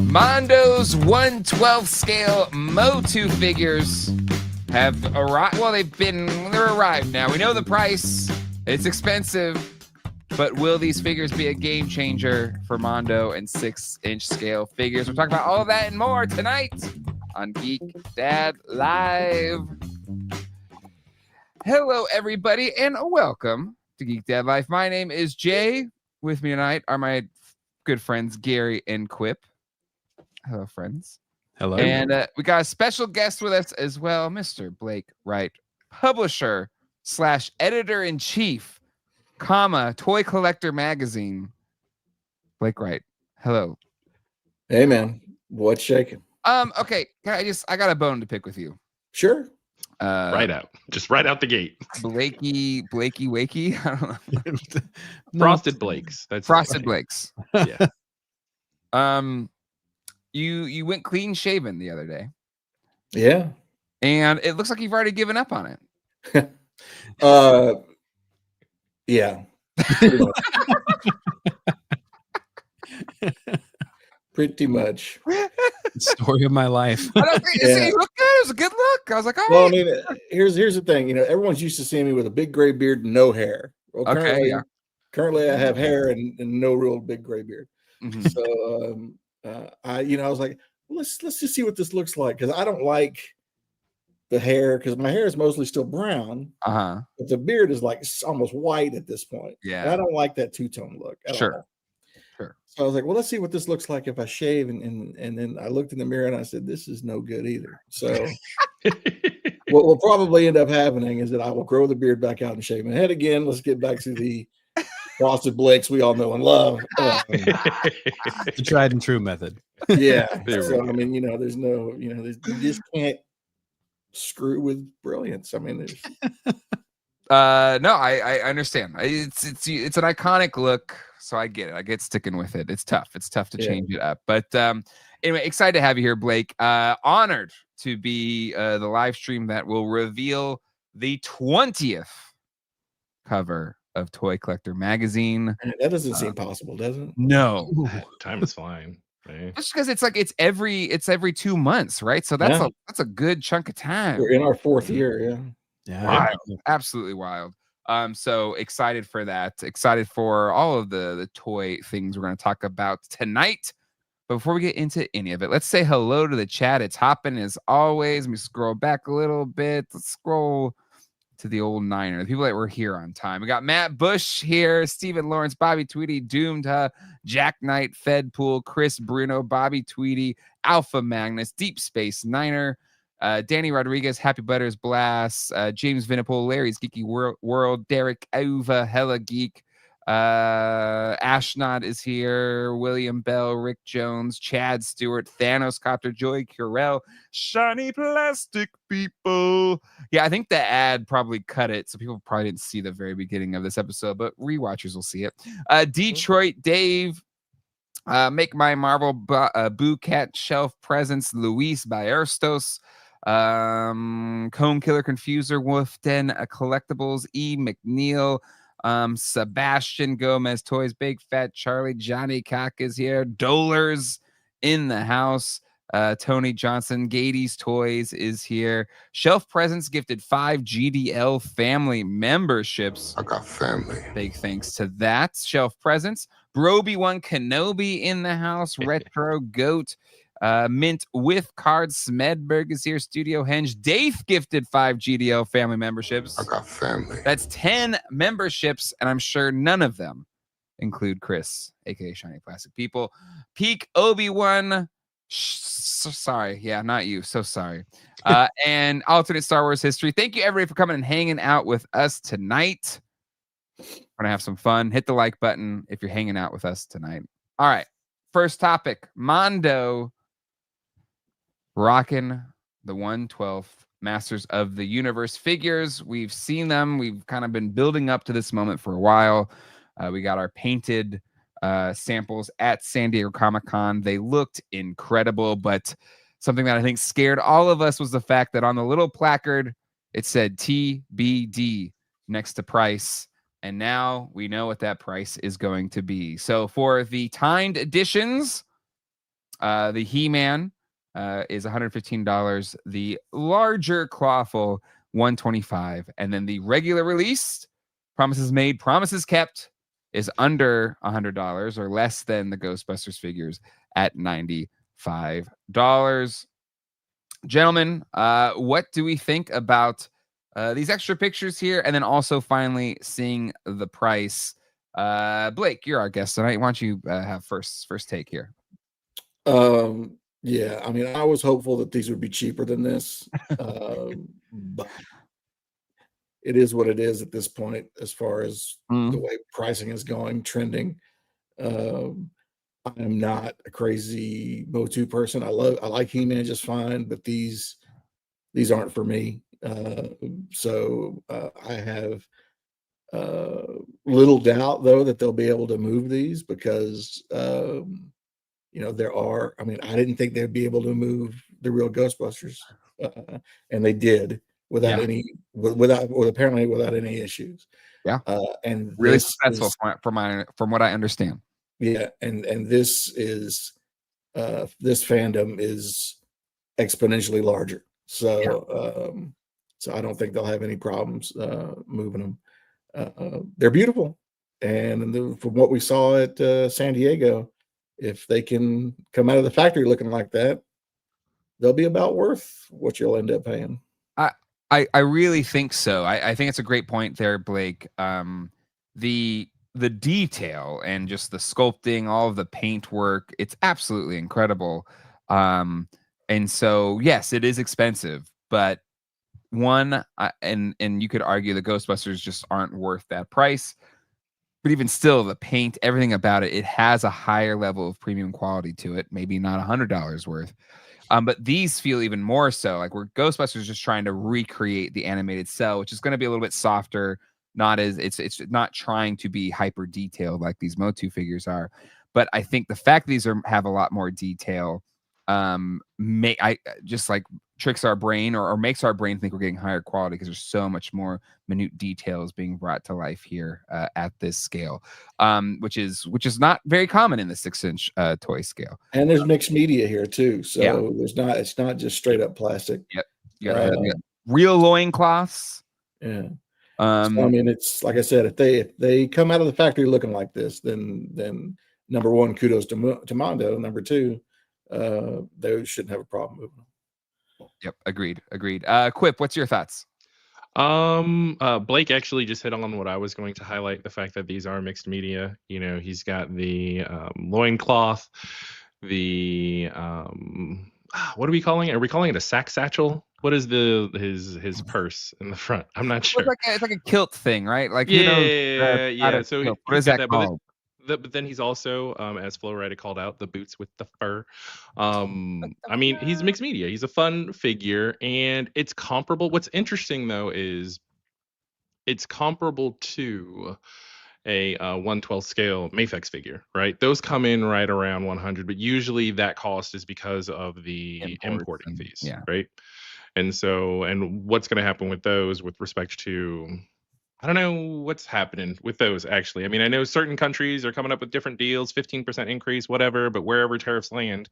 Mondo's 1/12 scale MOTU figures have arrived. Well, they're arrived now. We know the price. It's expensive. But will these figures be a game changer for Mondo and 6-inch scale figures? We're talking about all of that and more tonight on Geek Dad Live. Hello, everybody, and welcome to Geek Dad Live. My name is Jay. With me tonight are my good friends Gary and Quip. Hello, friends. Hello. And we got a special guest with us as well, Mr. Blake Wright, publisher / editor-in-chief, Toy Collector Magazine. Blake Wright. Hello. Hey, man. What's shaking? Okay. I got a bone to pick with you. Sure. Just right out the gate. Blakey Wakey. I don't know. Frosted Blakes. That's Frosted Blakes. Yeah. You went clean shaven the other day. Yeah. And it looks like you've already given up on it. Yeah. Pretty much. Story of my life. I don't think it looked good. It was a good look. I was like, all well, right. I mean, here's the thing. You know, everyone's used to seeing me with a big gray beard and no hair. Well, currently I have hair and no real big gray beard. Mm-hmm. So I was like, well, let's just see what this looks like, because I don't like the hair, because my hair is mostly still brown. But the beard is like almost white at this point. Yeah. And I don't like that two-tone look. Sure. So I was like, well, let's see what this looks like if I shave. And then I looked in the mirror and I said, this is no good either. So what will probably end up happening is that I will grow the beard back out and shave my head again. Let's get back to the Frosted Blakes we all know and love. The tried and true method. Yeah. So, I mean, there's no, you just can't screw with brilliance. I mean, there's. No, I understand. It's an iconic look. So I get it. I get sticking with it. It's tough. It's tough to change it up. But anyway, excited to have you here, Blake. Honored to be the live stream that will reveal the 20th cover of Toy Collector Magazine. That doesn't seem possible, does it? No. Time is flying. Right? Just because it's every 2 months, right? So that's a good chunk of time. We're in our 4th year, Yeah. Wild. Absolutely wild. So excited for that. Excited for all of the toy things we're going to talk about tonight. But before we get into any of it, let's say hello to the chat. It's hopping as always. Let me scroll back a little bit. Let's scroll to the old Niner, the people that were here on time. We got Matt Bush here, Stephen Lawrence, Bobby Tweedy, Doomed, Jack Knight, Fedpool, Chris Bruno, Bobby Tweedy, Alpha Magnus, Deep Space Niner, Danny Rodriguez, Happy Butters Blast, James Vinipol, Larry's Geeky World, Derek Ova, Hella Geek, Ashnod is here, William Bell, Rick Jones, Chad Stewart, Thanos Copter, Joy Curell, Shiny Plastic People. Yeah, I think the ad probably cut it, so people probably didn't see the very beginning of this episode, but rewatchers will see it. Detroit Dave, Make My Marvel, Boo Cat Shelf Presence, Luis Baerstos, Comb Killer Confuser, Wolf Den, Collectibles, E. McNeil, Sebastian Gomez, Toys, Big Fat Charlie, Johnny Cock is here, Dolers in the house, Tony Johnson, Gady's Toys is here, Shelf Presence gifted 5 GDL family memberships. I got family. Big thanks to that. Shelf Presence, Broby1 Kenobi in the house, Retro Goat, Mint with Cards, Smedberg is here, Studio Henge, Dave gifted 5 GDL family memberships. I got family. That's 10 memberships, and I'm sure none of them include Chris, aka Shiny Plastic People. Peak Obi-Wan, sorry, yeah, not you, so sorry. And Alternate Star Wars History. Thank you, everybody, for coming and hanging out with us tonight. We're gonna have some fun. Hit the like button if you're hanging out with us tonight. All right, first topic, Mondo rocking the 1/12 Masters of the Universe figures. We've seen them. We've kind of been building up to this moment for a while. We got our painted samples at San Diego Comic-Con. They looked incredible, but something that I think scared all of us was the fact that on the little placard, it said TBD next to price. And now we know what that price is going to be. So for the timed editions, The He-Man is $115. The larger Clawful, $125. And then the regular release, Promises Made, Promises Kept, is under $100 or less than the Ghostbusters figures at $95. Gentlemen, what do we think about these extra pictures here? And then also finally seeing the price. Blake, you're our guest tonight. Why don't you have first take here? Yeah, I mean, I was hopeful that these would be cheaper than this, but it is what it is at this point as far as the way pricing is going, trending. I am not a crazy Motu person. I like He-Man just fine, but these aren't for me. So I have little doubt though that they'll be able to move these because there are. I mean, I didn't think they'd be able to move the real Ghostbusters, and they did without apparently without any issues. Yeah, and really successful from what I understand. Yeah, and this is this fandom is exponentially larger. So so I don't think they'll have any problems moving them. They're beautiful, and from what we saw at San Diego, if they can come out of the factory looking like that, they'll be about worth what you'll end up paying. I really think so. I think it's a great point there, Blake. The detail and just the sculpting, all of the paint work, it's absolutely incredible. And so, yes, it is expensive, but and you could argue the Ghostbusters just aren't worth that price. But even still, the paint, everything about it, it has a higher level of premium quality to it. Maybe not $100 worth. But these feel even more so. Like where Ghostbusters just trying to recreate the animated cell, which is going to be a little bit softer. It's not trying to be hyper detailed like these Motu figures are. But I think the fact these have a lot more detail just like tricks our brain or makes our brain think we're getting higher quality because there's so much more minute details being brought to life here at this scale, which is not very common in the 6-inch toy scale. And there's mixed media here too, so it's not just straight up plastic. Yep, you got real loincloths. Yeah. So, I mean, it's like I said, if they come out of the factory looking like this, then number one, kudos to Mondo. Number two, they shouldn't have a problem moving them. Yep, agreed. Quip, what's your thoughts? Blake actually just hit on what I was going to highlight, the fact that these are mixed media. You know, he's got the loincloth, the what are we calling it? Are we calling it a sack satchel? What is his purse in the front? I'm not sure. It's like a kilt thing, right? Like yeah. So what is that called? But then he's also, as Flowrider called out, the boots with the fur. I mean, he's mixed media. He's a fun figure, and it's comparable. What's interesting though is it's comparable to a 1/12 scale Mafex figure, right? Those come in right around 100, but usually that cost is because of the importing fees, right? And so, and what's going to happen with those with respect to, I don't know what's happening with those actually. I mean, I know certain countries are coming up with different deals, 15% increase, whatever, but wherever tariffs land,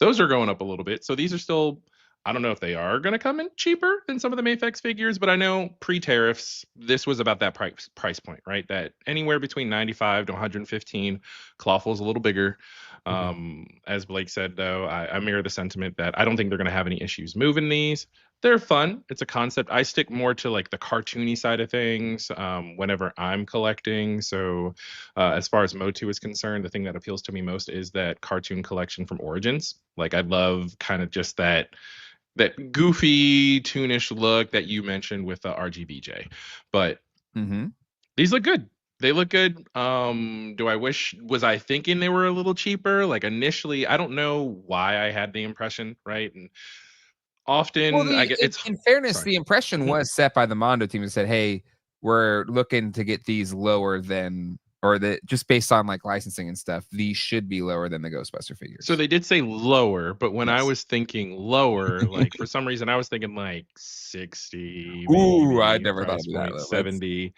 those are going up a little bit. So these are still, I don't know if they are going to come in cheaper than some of the Mafex figures, but I know pre-tariffs, this was about that price point, right? That anywhere between 95 to 115. Clawful's a little bigger. As Blake said, though, I mirror the sentiment that I don't think they're going to have any issues moving these. They're fun. It's a concept. I stick more to like the cartoony side of things whenever I'm collecting. So as far as Motu is concerned, the thing that appeals to me most is that cartoon collection from Origins. Like I love kind of just that goofy, toonish look that you mentioned with the RGBJ. But these look good. They look good. Was I thinking they were a little cheaper? Like initially, I don't know why I had the impression, right? And often in fairness, the impression was set by the Mondo team and said, hey, we're looking to get these lower than, or just based on like licensing and stuff, these should be lower than the Ghostbuster figures. So they did say lower, but when I was thinking lower, like for some reason I was thinking like 60. Ooh, I never thought of that. 70.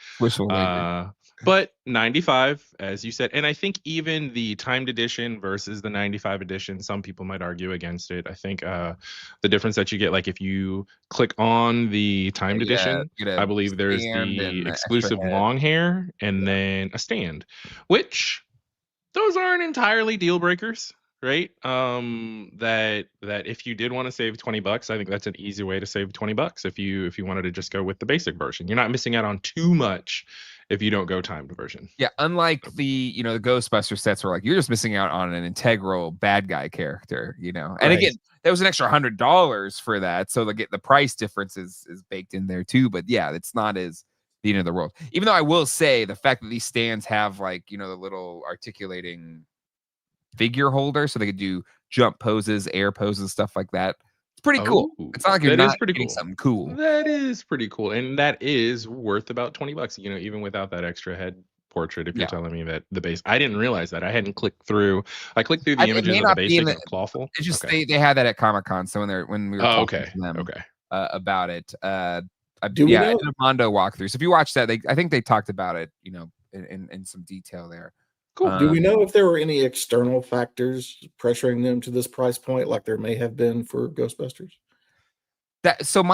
But 95, as you said, and I think even the timed edition versus the 95 edition, some people might argue against it. I think the difference that you get, like if you click on the timed edition, You get I a believe there's stand the and the extra exclusive head. long hair and then a stand, which those aren't entirely deal breakers, right? That if you did want to save $20, I think that's an easy way to save $20 if you wanted to just go with the basic version. You're not missing out on too much if you don't go timed version. Yeah, unlike the the Ghostbuster sets where like you're just missing out on an integral bad guy character, And Right. again, there was an extra $100 for that, so the price difference is baked in there too. But yeah, it's not as the end of the world. Even though I will say the fact that these stands have like the little articulating figure holder, so they could do jump poses, air poses, stuff like that. It's pretty cool. Oh, It's not like you're that is not pretty getting cool. something cool. That is pretty cool, and that is worth about $20. Even without that extra head portrait. If you're Yeah. telling me that the base, I didn't realize that. I hadn't clicked through. I clicked through the It images may of the not be in basic the. of Clawful. It's just Okay. they had that at Comic-Con, so when we were Oh, talking okay. to them Okay. about it, Do we yeah, know? in a Mondo walkthrough. So if you watch that, I think they talked about it, in some detail there. Cool. Do we know if there were any external factors pressuring them to this price point, like there may have been for Ghostbusters? So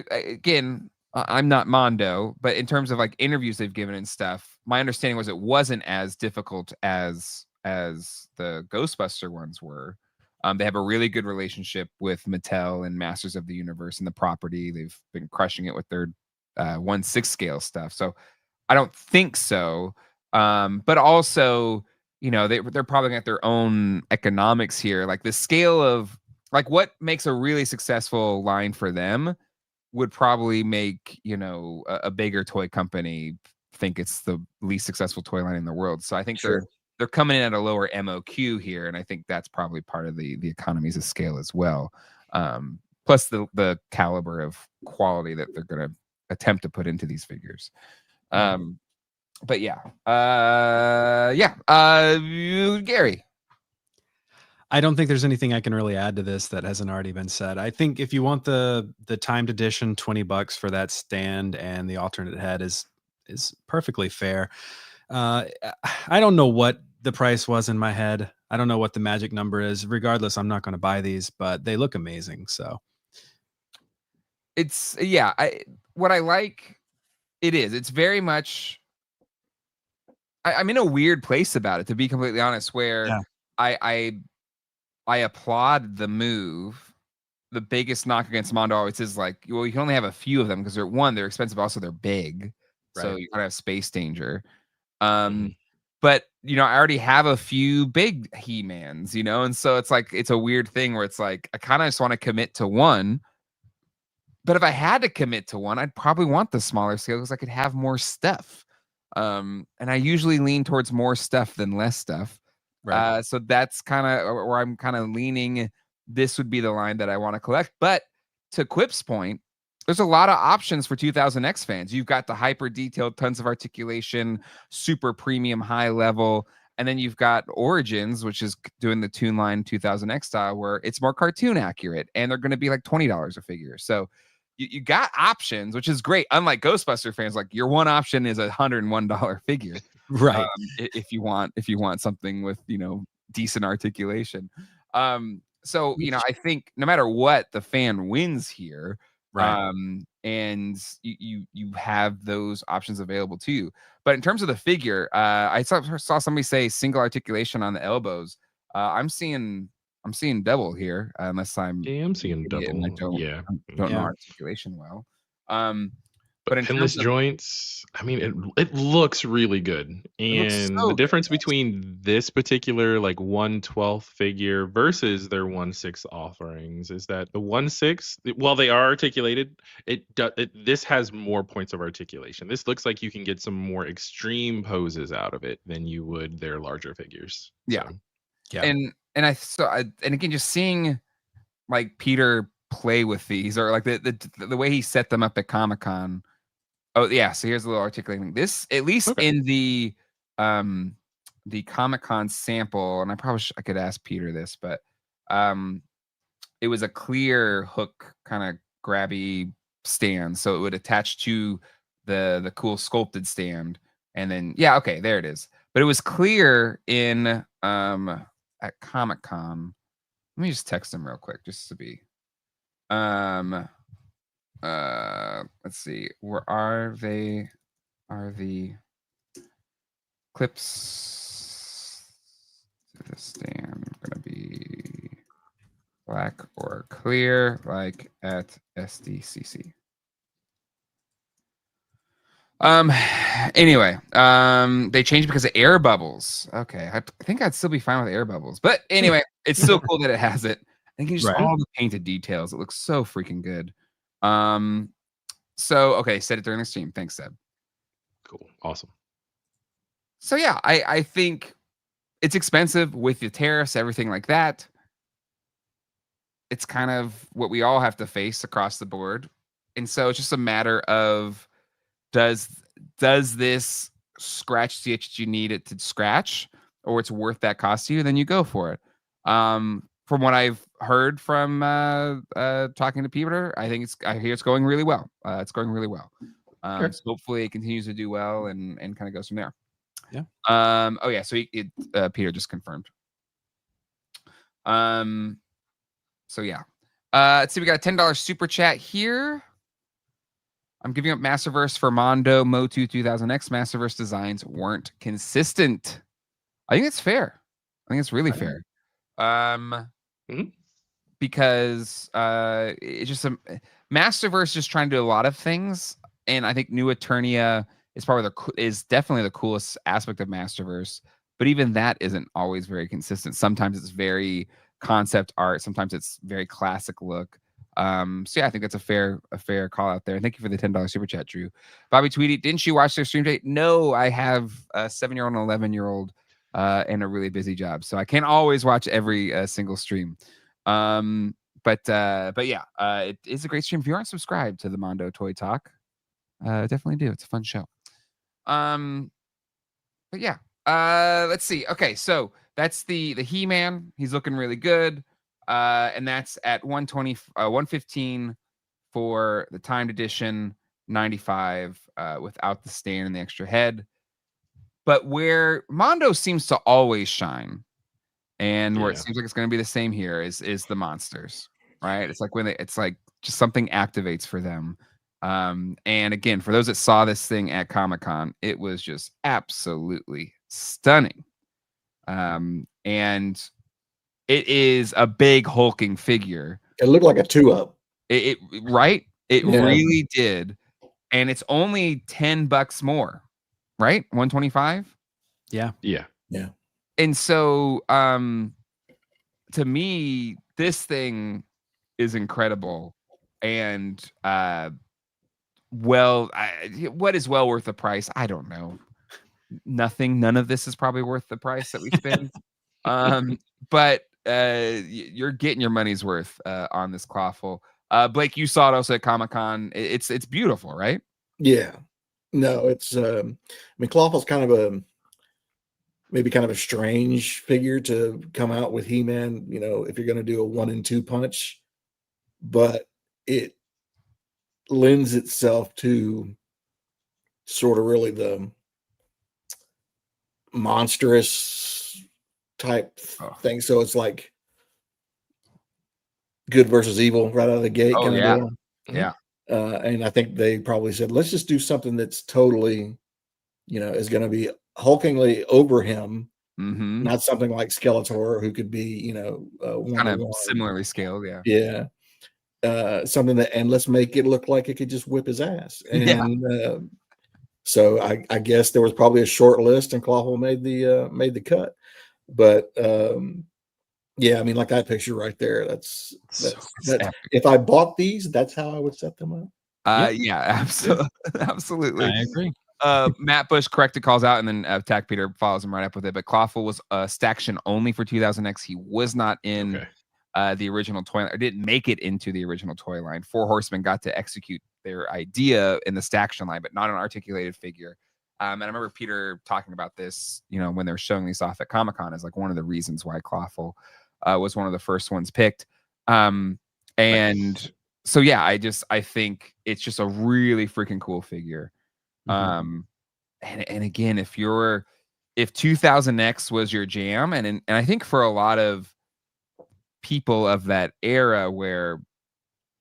again, I'm not Mondo, but in terms of like interviews they've given and stuff, my understanding was it wasn't as difficult as the Ghostbuster ones were. They have a really good relationship with Mattel and Masters of the Universe and the property. They've been crushing it with their 1/6 scale stuff. So I don't think so. But also, they're probably got their own economics here. Like the scale of like what makes a really successful line for them would probably make, a bigger toy company think it's the least successful toy line in the world. So I think Sure. they're coming in at a lower MOQ here, and I think that's probably part of the economies of scale as well. Plus the caliber of quality that they're going to attempt to put into these figures. But yeah. Gary. I don't think there's anything I can really add to this that hasn't already been said. I think if you want the timed edition, $20 for that stand and the alternate head is perfectly fair. I don't know what the price was in my head. I don't know what the magic number is. Regardless, I'm not going to buy these, but they look amazing. So it's what I like. It's very much. I'm in a weird place about it, to be completely honest, where I applaud the move. The biggest knock against Mondo always is like, well, you can only have a few of them because they're expensive, also they're big. So Right. you gotta have space danger. But I already have a few big He-Mans, and so it's like it's a weird thing where it's like I kind of just want to commit to one. But if I had to commit to one, I'd probably want the smaller scale because I could have more stuff. And I usually lean towards more stuff than less stuff. Right. So that's kind of where I'm kind of leaning. This would be the line that I want to collect. But to Quip's point, there's a lot of options for 2000X fans. You've got the hyper detailed, tons of articulation, super premium, high level. And then you've got Origins, which is doing the Toon Line 2000X style, where it's more cartoon accurate. And they're going to be like $20 a figure. So you got options, which is great. Unlike Ghostbuster fans, like your one option is $101 figure. Right. If you want something with decent articulation. So I think no matter what, the fan wins here. Right. And you have those options available to you. But in terms of the figure, I saw somebody say single articulation on the elbows. I'm seeing double here, unless I'm seeing double. and I don't know articulation well. But in pinless terms of joints, I mean, it looks really good. And the difference between this particular like 1/12 figure versus their 1/6 offerings is that the 1/6, while they are articulated, this has more points of articulation. This looks like you can get some more extreme poses out of it than you would their larger figures. Yeah. So. Yeah. And again, just seeing like Peter play with these, or like the way he set them up at Comic-Con. Oh yeah, so here's a little articulating. This, at least in the Comic-Con sample, and I could ask Peter this, but it was a clear hook kind of grabby stand, so it would attach to the cool sculpted stand, And then yeah, okay, there it is. But it was clear in at Comic-Con. Let me just text him real quick just to be let's see. Where are they? Are the clips to the stand gonna be black or clear like at SDCC? Anyway, they changed because of air bubbles. Okay, I think I'd still be fine with air bubbles, but anyway, it's still cool that it has it. I think just Right. all the painted details. It looks so freaking good. So okay, said it during the stream. Thanks, Seb. Cool. Awesome. So yeah, I think it's expensive with the tariffs, everything like that. It's kind of what we all have to face across the board. And so it's just a matter of does this scratch the itch that you need it to scratch, or it's worth that cost to you, then you go for it. From what I've heard from talking to Peter, I hear it's going really well. It's going really well. So hopefully it continues to do well and kind of goes from there. Yeah. Oh yeah. So Peter just confirmed. So yeah. Let's see. We got a $10 super chat here. I'm giving up Masterverse for Mondo MOTU 2000X. Masterverse designs weren't consistent. I think it's fair. I think it's really fair. Because it's just Masterverse just trying to do a lot of things, and I think New Eternia is definitely the coolest aspect of Masterverse. But even that isn't always very consistent. Sometimes it's very concept art. Sometimes it's very classic look. So yeah, I think that's a fair call out there. And thank you for the $10 super chat, Drew. Bobby Tweedy, didn't you watch their stream today? No, I have a 7-year-old and 11-year-old and a really busy job, so I can't always watch every single stream. But yeah, it is a great stream. If you aren't subscribed to the Mondo Toy Talk, definitely do. It's a fun show. But yeah, let's see. Okay, so that's the He-Man. He's looking really good. And that's at 115 for the timed edition, 95 without the stand and the extra head. But where Mondo seems to always shine, and where it seems like it's going to be the same here, is the monsters, right? It's like it's like just something activates for them. And again, for those that saw this thing at Comic-Con, it was just absolutely stunning. And it is a big hulking figure. It looked like a 2-up. It right? It really did. And it's only $10 more, right? 125? Yeah. And so to me, this thing is incredible. And what is well worth the price? I don't know. Nothing. None of this is probably worth the price that we spend. But you're getting your money's worth on this Clawful. Blake, you saw it also at Comic-Con. It's beautiful, right? Yeah. No, it's I mean, Clawful's kind of maybe kind of a strange figure to come out with He-Man, if you're going to do a 1 and 2 punch, but it lends itself to sort of really the monstrous type thing. So it's like good versus evil right out of the gate. Oh, yeah. Yeah. And I think they probably said, let's just do something that's totally, is going to be hulkingly over him. Not something like Skeletor, who could be, kind of similarly scaled. Yeah. Something and let's make it look like it could just whip his ass. And so I guess there was probably a short list, and Clawful made the cut. But yeah, I mean, like that picture right there. That's if I bought these, that's how I would set them up. Yeah, absolutely. I agree. Matt Bush corrected calls out, and then Tack Peter follows him right up with it. But Clawful was Staction only for 2000X. He was not in the original toy, or didn't make it into the original toy line. 4 Horsemen got to execute their idea in the Staction line, but not an articulated figure. And I remember Peter talking about this, when they were showing these off at Comic-Con, as like one of the reasons why Clawful was one of the first ones picked. And so yeah, I think it's just a really freaking cool figure. and again, if 2000X was your jam, and I think for a lot of people of that era where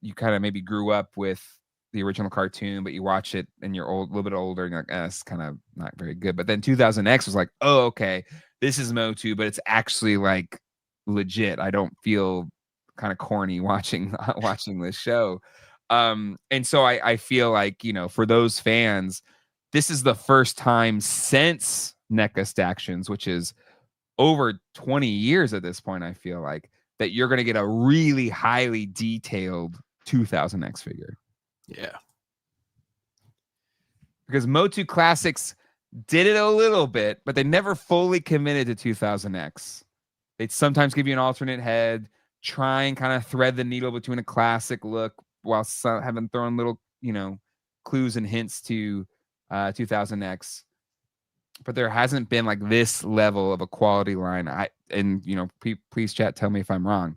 you kind of maybe grew up with the original cartoon, but you watch it and you're a little bit older, and you're like, it's kind of not very good. But then 2000X was like, oh, okay, this is Motu, but it's actually like legit. I don't feel kind of corny watching this show. And so I feel like, for those fans, this is the first time since NECA Stactions, which is over 20 years at this point, I feel like, that you're going to get a really highly detailed 2000X figure. Yeah. Because Motu Classics did it a little bit, but they never fully committed to 2000X. They'd sometimes give you an alternate head, try and kind of thread the needle between a classic look while having thrown little, clues and hints to 2000X. But there hasn't been like this level of a quality line. Please chat, tell me if I'm wrong.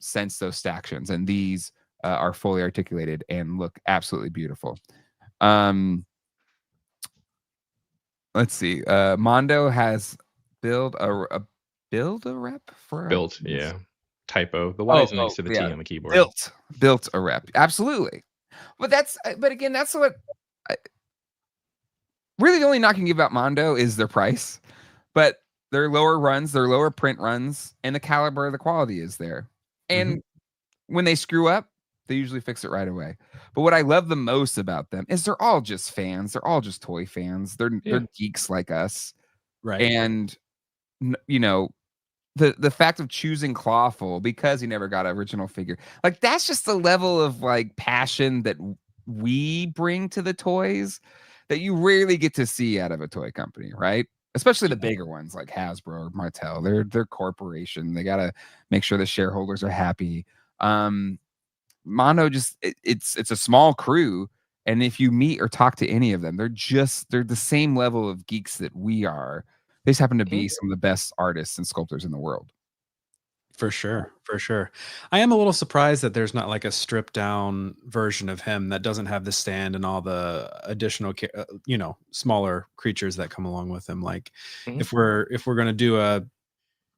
Since those Stactions, and these are fully articulated and look absolutely beautiful. Let's see. Mondo has build a rep for Built, yeah. Typo. The Y is next to the T on the keyboard. Built a rep. Absolutely. But again, that's what really the only knock I can give about Mondo is their price. But their lower runs, their lower print runs, and the caliber of the quality is there. And when they screw up, they usually fix it right away. But what I love the most about them is they're all just fans. They're all just toy fans. They're geeks like us. Right. And, the fact of choosing Clawful because he never got an original figure, like that's just the level of like passion that we bring to the toys that you rarely get to see out of a toy company, right? Especially the bigger ones like Hasbro or Mattel. They're corporation. They gotta make sure the shareholders are happy. Mondo it's a small crew, and if you meet or talk to any of them, they're the same level of geeks that we are. They just happen to be some of the best artists and sculptors in the world. For sure. I am a little surprised that there's not like a stripped down version of him that doesn't have the stand and all the additional, smaller creatures that come along with him. Like if we're going to do a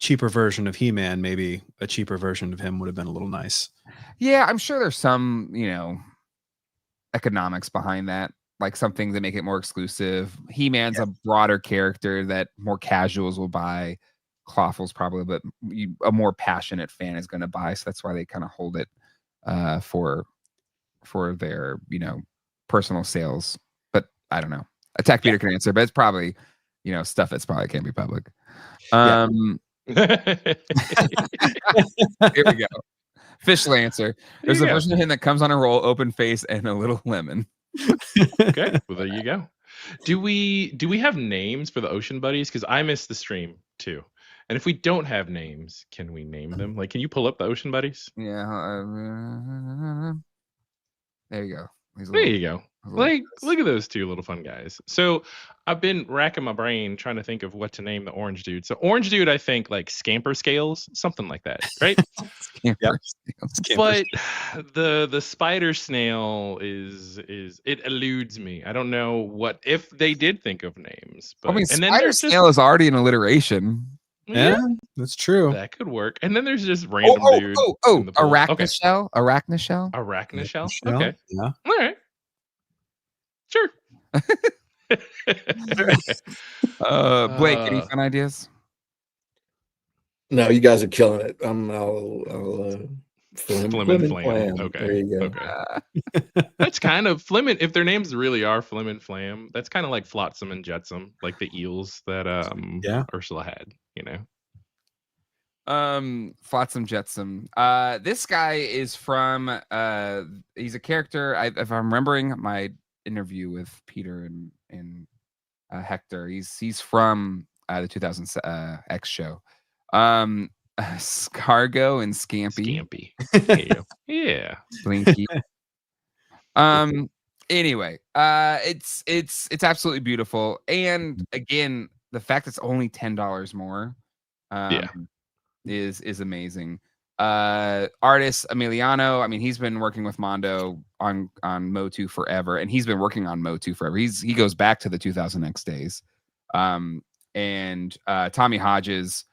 cheaper version of He-Man, maybe a cheaper version of him would have been a little nice. Yeah, I'm sure there's some, economics behind that. Like some things that make it more exclusive. He-Man's a broader character that more casuals will buy. Clawful's probably, but a more passionate fan is going to buy. So that's why they kind of hold it for their, personal sales. But I don't know. Attack Peter can answer, but it's probably, stuff that's probably can't be public. Here we go. Official answer. There's a version of him that comes on a roll, open face, and a little lemon. Okay, well there you go. Do we have names for the Ocean Buddies? Because I missed the stream too. And if we don't have names, can we name them? Like, can you pull up the Ocean Buddies? Yeah. There you go. There you go. Like, look at those two little fun guys. So I've been racking my brain trying to think of what to name the orange dude. So orange dude, I think like Scamper Scales, something like that, right? But the spider snail is it eludes me. I don't know what if they did think of names. But, and then spider snail is already an alliteration. Yeah, that's true. That could work. And then there's just random dude. Arachnishell. Arachnishell. Okay. Yeah. All right. Sure. Blake, any fun ideas? No, you guys are killing it. I'll Flim. Okay. There you go. Okay. That's kind of Flim. If their names really are Flim and Flam, that's kind of like Flotsam and Jetsam, like the eels that Ursula had. Flotsam Jetsam. This guy is from he's a character. If I'm remembering my interview with Peter and Hector, he's from the 2000 X show. Scargo and Scampy. Yeah. Blinky. Anyway, it's absolutely beautiful. And again, the fact it's only $10 more is amazing. Artist Emiliano, I mean, he's been working with Mondo on MOTU forever, and he's been working on MOTU forever. He goes back to the 2000X days. And Tommy Hodges,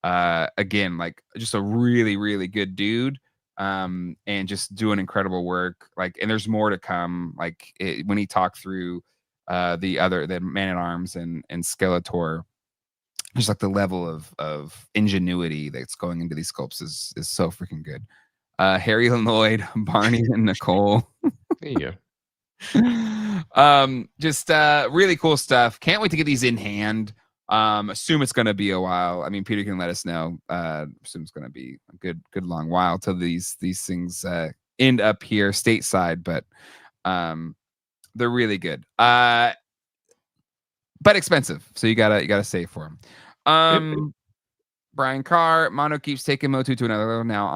again, like just a really, really good dude. And just doing incredible work. Like, and there's more to come. Like when he talked through the Man-at-Arms and Skeletor, just like the level of ingenuity that's going into these sculpts is so freaking good. Harry Lloyd, Barney, and Nicole. There you go. Just really cool stuff. Can't wait to get these in hand. Assume it's gonna be a while. I mean, Peter can let us know. Assume it's gonna be a good long while till these things end up here stateside, but they're really good. But expensive, so you gotta save for them. Brian Carr, Mondo keeps taking MOTU to another level now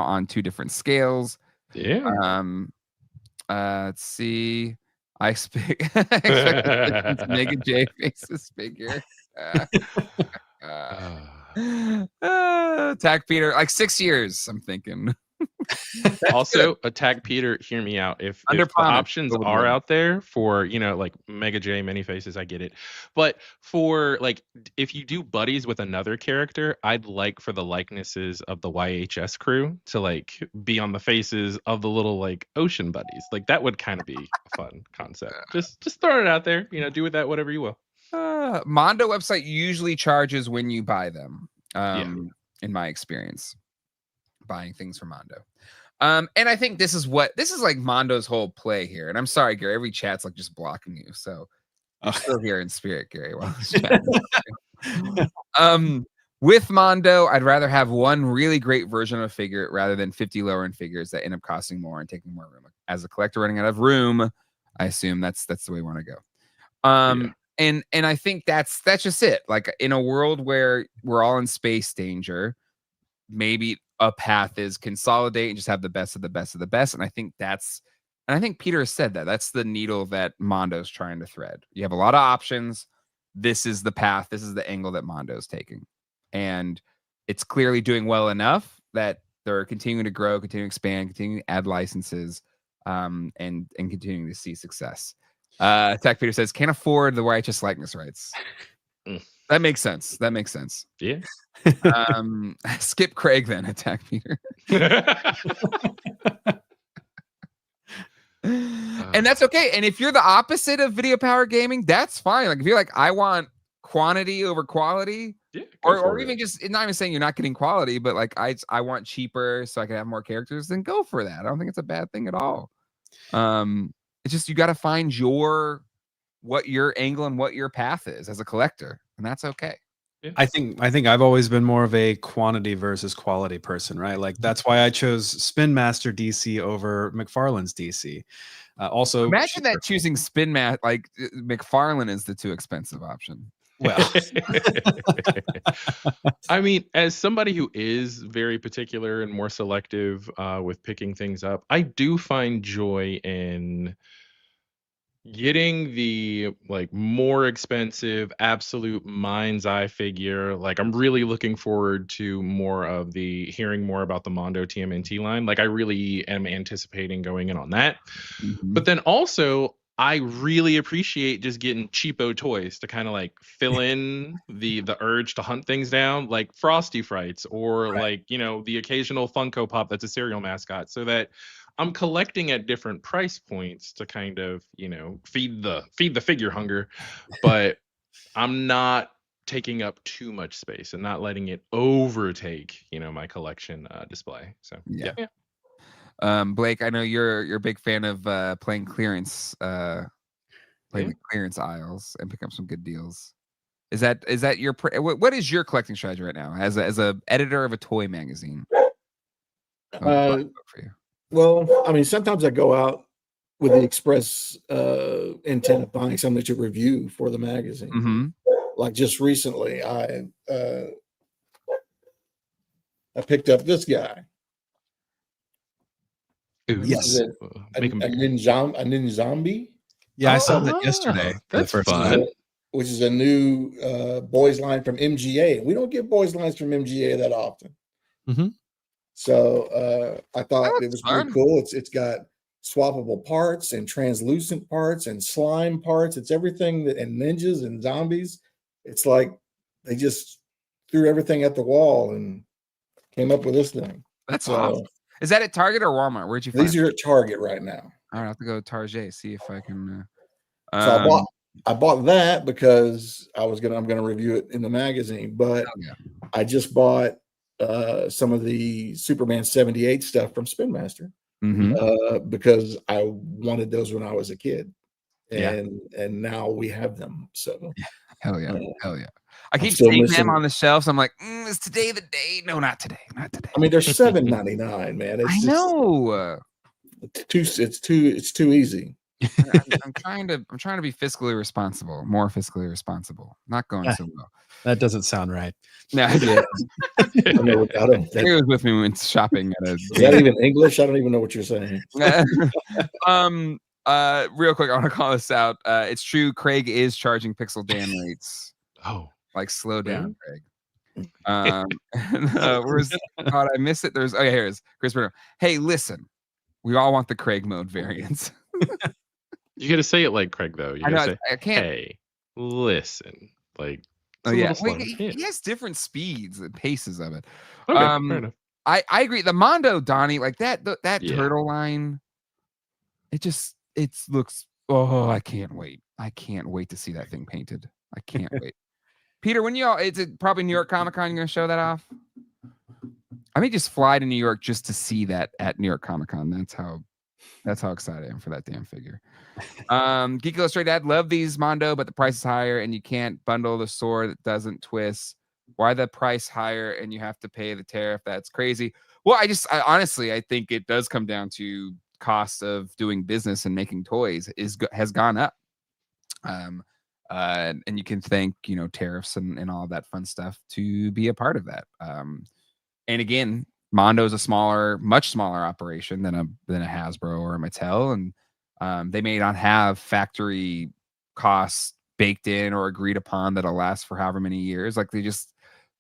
on 2 different scales. Yeah. Let's see. I expect Mega J faces figure. Attack Peter, like 6 years. I'm thinking. Also, Attack Peter, hear me out. If the options are out there for, like Mega J, many faces, I get it. But for like, if you do buddies with another character, I'd like for the likenesses of the YHS crew to like be on the faces of the little like ocean buddies. Like that would kind of be a fun concept. Just throw it out there. Do with that whatever you will. Mondo website usually charges when you buy them. In my experience, buying things from Mondo. And I think this is like Mondo's whole play here. And I'm sorry, Gary, every chat's like just blocking you. So I'm still here in spirit, Gary. With Mondo, I'd rather have one really great version of a figure rather than 50 lower end figures that end up costing more and taking more room. As a collector running out of room, I assume that's the way we want to go. And I think that's just it. Like in a world where we're all in space danger, maybe a path is consolidate and just have the best of the best of the best. And I think Peter has said that's the needle that Mondo's trying to thread. You have a lot of options. This is the path. This is the angle that Mondo's taking. And it's clearly doing well enough that they're continuing to grow, continuing to expand, continuing to add licenses, and continuing to see success. Attack Peter says, can't afford the YHS likeness rights. That makes sense. Yeah. Skip Craig then, Attack Peter. And that's okay. And if you're the opposite of video power gaming, that's fine. Like if you're like, I want quantity over quality, or even just not even saying you're not getting quality, but like I want cheaper so I can have more characters, then go for that. I don't think it's a bad thing at all. It's just you got to find what your angle and what your path is as a collector, and that's okay. Yeah. I think I've always been more of a quantity versus quality person, right? Like that's why I chose Spin Master DC over McFarlane's DC. Also, imagine that choosing Spin Master, like McFarlane is the too expensive option. Well, I mean, as somebody who is very particular and more selective with picking things up, I do find joy in getting the like more expensive absolute mind's eye figure. Like I'm really looking forward to hearing more about the Mondo TMNT line. Like I really am anticipating going in on that. But then also I really appreciate just getting cheapo toys to kind of like fill in the urge to hunt things down, like Frosty Frights or like, the occasional Funko Pop that's a cereal mascot, so that I'm collecting at different price points to kind of, feed the figure hunger, but I'm not taking up too much space and not letting it overtake, my collection display. So yeah. Blake, I know you're a big fan of playing clearance, the clearance aisles and pick up some good deals. Is that your what is your collecting strategy right now as a editor of a toy magazine? For you. Well, I mean, sometimes I go out with the express intent of buying something to review for the magazine. Mm-hmm. Like just recently, I picked up this guy. Ooh, yes, a ninja zombie. Yeah, I saw that yesterday. That's fun. Which is a new boys line from MGA. We don't get boys lines from MGA that often. Mm-hmm. So I thought it was pretty cool. It's got swappable parts and translucent parts and slime parts. It's everything that, and ninjas and zombies. It's like they just threw everything at the wall and came up with this thing. That's So awesome. Is that at Target or Walmart? Where'd you find these are at Target right now. All right, I'll have to go to Target, see if I can. So I bought that because I'm gonna review it in the magazine, but yeah. I just bought some of the Superman 78 stuff from Spin Master because I wanted those when I was a kid, and now we have them. So hell yeah. I keep still seeing missing them on the shelves. I'm like, is today the day? No, not today. Not today. I mean, they're $7.99, man. It's I know. It's too easy. I'm trying to be fiscally responsible, more fiscally responsible. Not going so well. That doesn't sound right. No, Yeah. He was with me when shopping at a. Is that even English? I don't even know what you're saying. Real quick, I want to call this out. It's true. Craig is charging Pixel Dan rates. Oh, like slow down, really? Craig. Where's God? I miss it. There's here it is. Chris Bruno. Hey, listen, we all want the Craig mode variants. You got to say it like Craig though. You got to say, I can't. Hey, listen, like. Oh yeah, he has different speeds and paces of it. Okay, fair enough. I agree. The Mondo Donnie, like that turtle line, it looks. Oh, I can't wait. I can't wait to see that thing painted. I can't wait. Peter, when is it probably New York Comic Con? You're gonna show that off? I may just fly to New York just to see that at New York Comic Con. That's how excited I am for that damn figure. Geek Illustrated Dad, love these Mondo, but the price is higher and you can't bundle the sword that doesn't twist. Why the price higher and you have to pay the tariff? That's crazy. Well, honestly, I think it does come down to cost of doing business and making toys has gone up. And you can thank, tariffs and all of that fun stuff to be a part of that. And again, Mondo is a much smaller operation than a Hasbro or a Mattel, and they may not have factory costs baked in or agreed upon that'll last for however many years. Like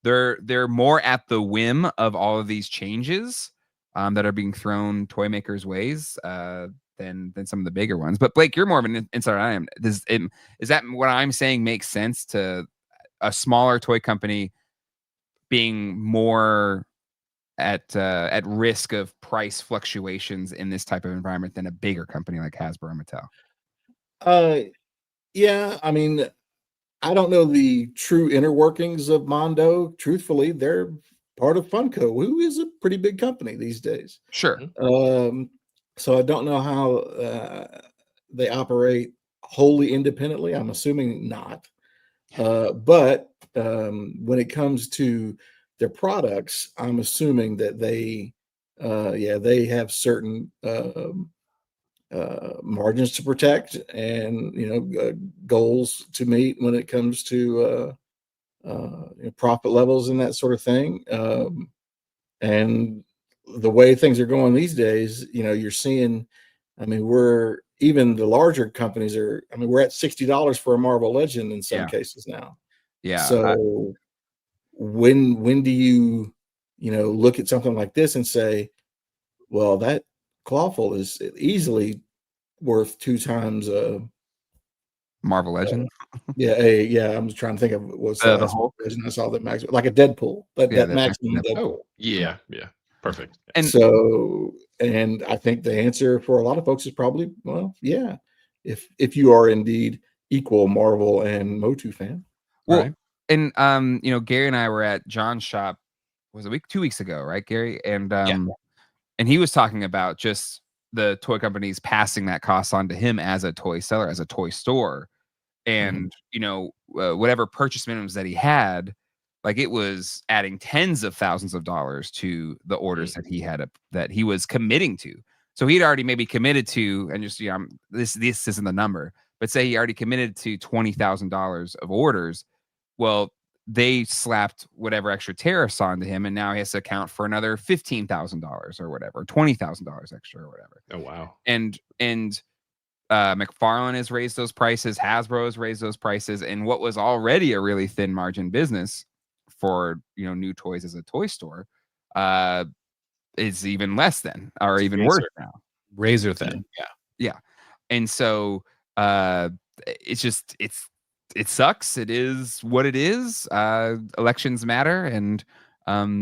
they're more at the whim of all of these changes that are being thrown toy makers' ways than some of the bigger ones. But Blake, you're more of an insider than I am. Is that what I'm saying makes sense to a smaller toy company being more at risk of price fluctuations in this type of environment than a bigger company like Hasbro or Mattel? Yeah, I mean, I don't know the true inner workings of Mondo. Truthfully, they're part of Funko, who is a pretty big company these days. Sure. So I don't know how they operate wholly independently. I'm assuming not. But when it comes to their products, I'm assuming that they have certain margins to protect and goals to meet when it comes to profit levels and that sort of thing. And the way things are going these days, you're seeing. I mean, even the larger companies are. I mean, we're at $60 for a Marvel Legend in some cases now. Yeah. So when do you look at something like this and say, well, that Clawful is easily worth 2 times Marvel Legend? I'm trying to think of what's the whole version I saw that Max, like a Deadpool, that maximum Deadpool. Oh, yeah, perfect. And so, and I think the answer for a lot of folks is probably, well, yeah, if you are indeed equal Marvel and Motu fan. Well, right? And Gary and I were at John's shop, was it 2 weeks ago, right, Gary? And and he was talking about just the toy companies passing that cost on to him as a toy seller, as a toy store. And whatever purchase minimums that he had, like it was adding tens of thousands of dollars to the orders that he had that he was committing to. So he'd already maybe committed to, and just this isn't the number, but say he already committed to $20,000 of orders. Well, they slapped whatever extra tariffs onto him, and now he has to account for another $15,000 or whatever, $20,000 extra or whatever. Oh wow! And McFarlane has raised those prices, Hasbro has raised those prices, and what was already a really thin margin business for new toys as a toy store is even less than, or even worse now. razor thin. Yeah. And so it's just it sucks. It is what it is. Elections matter, and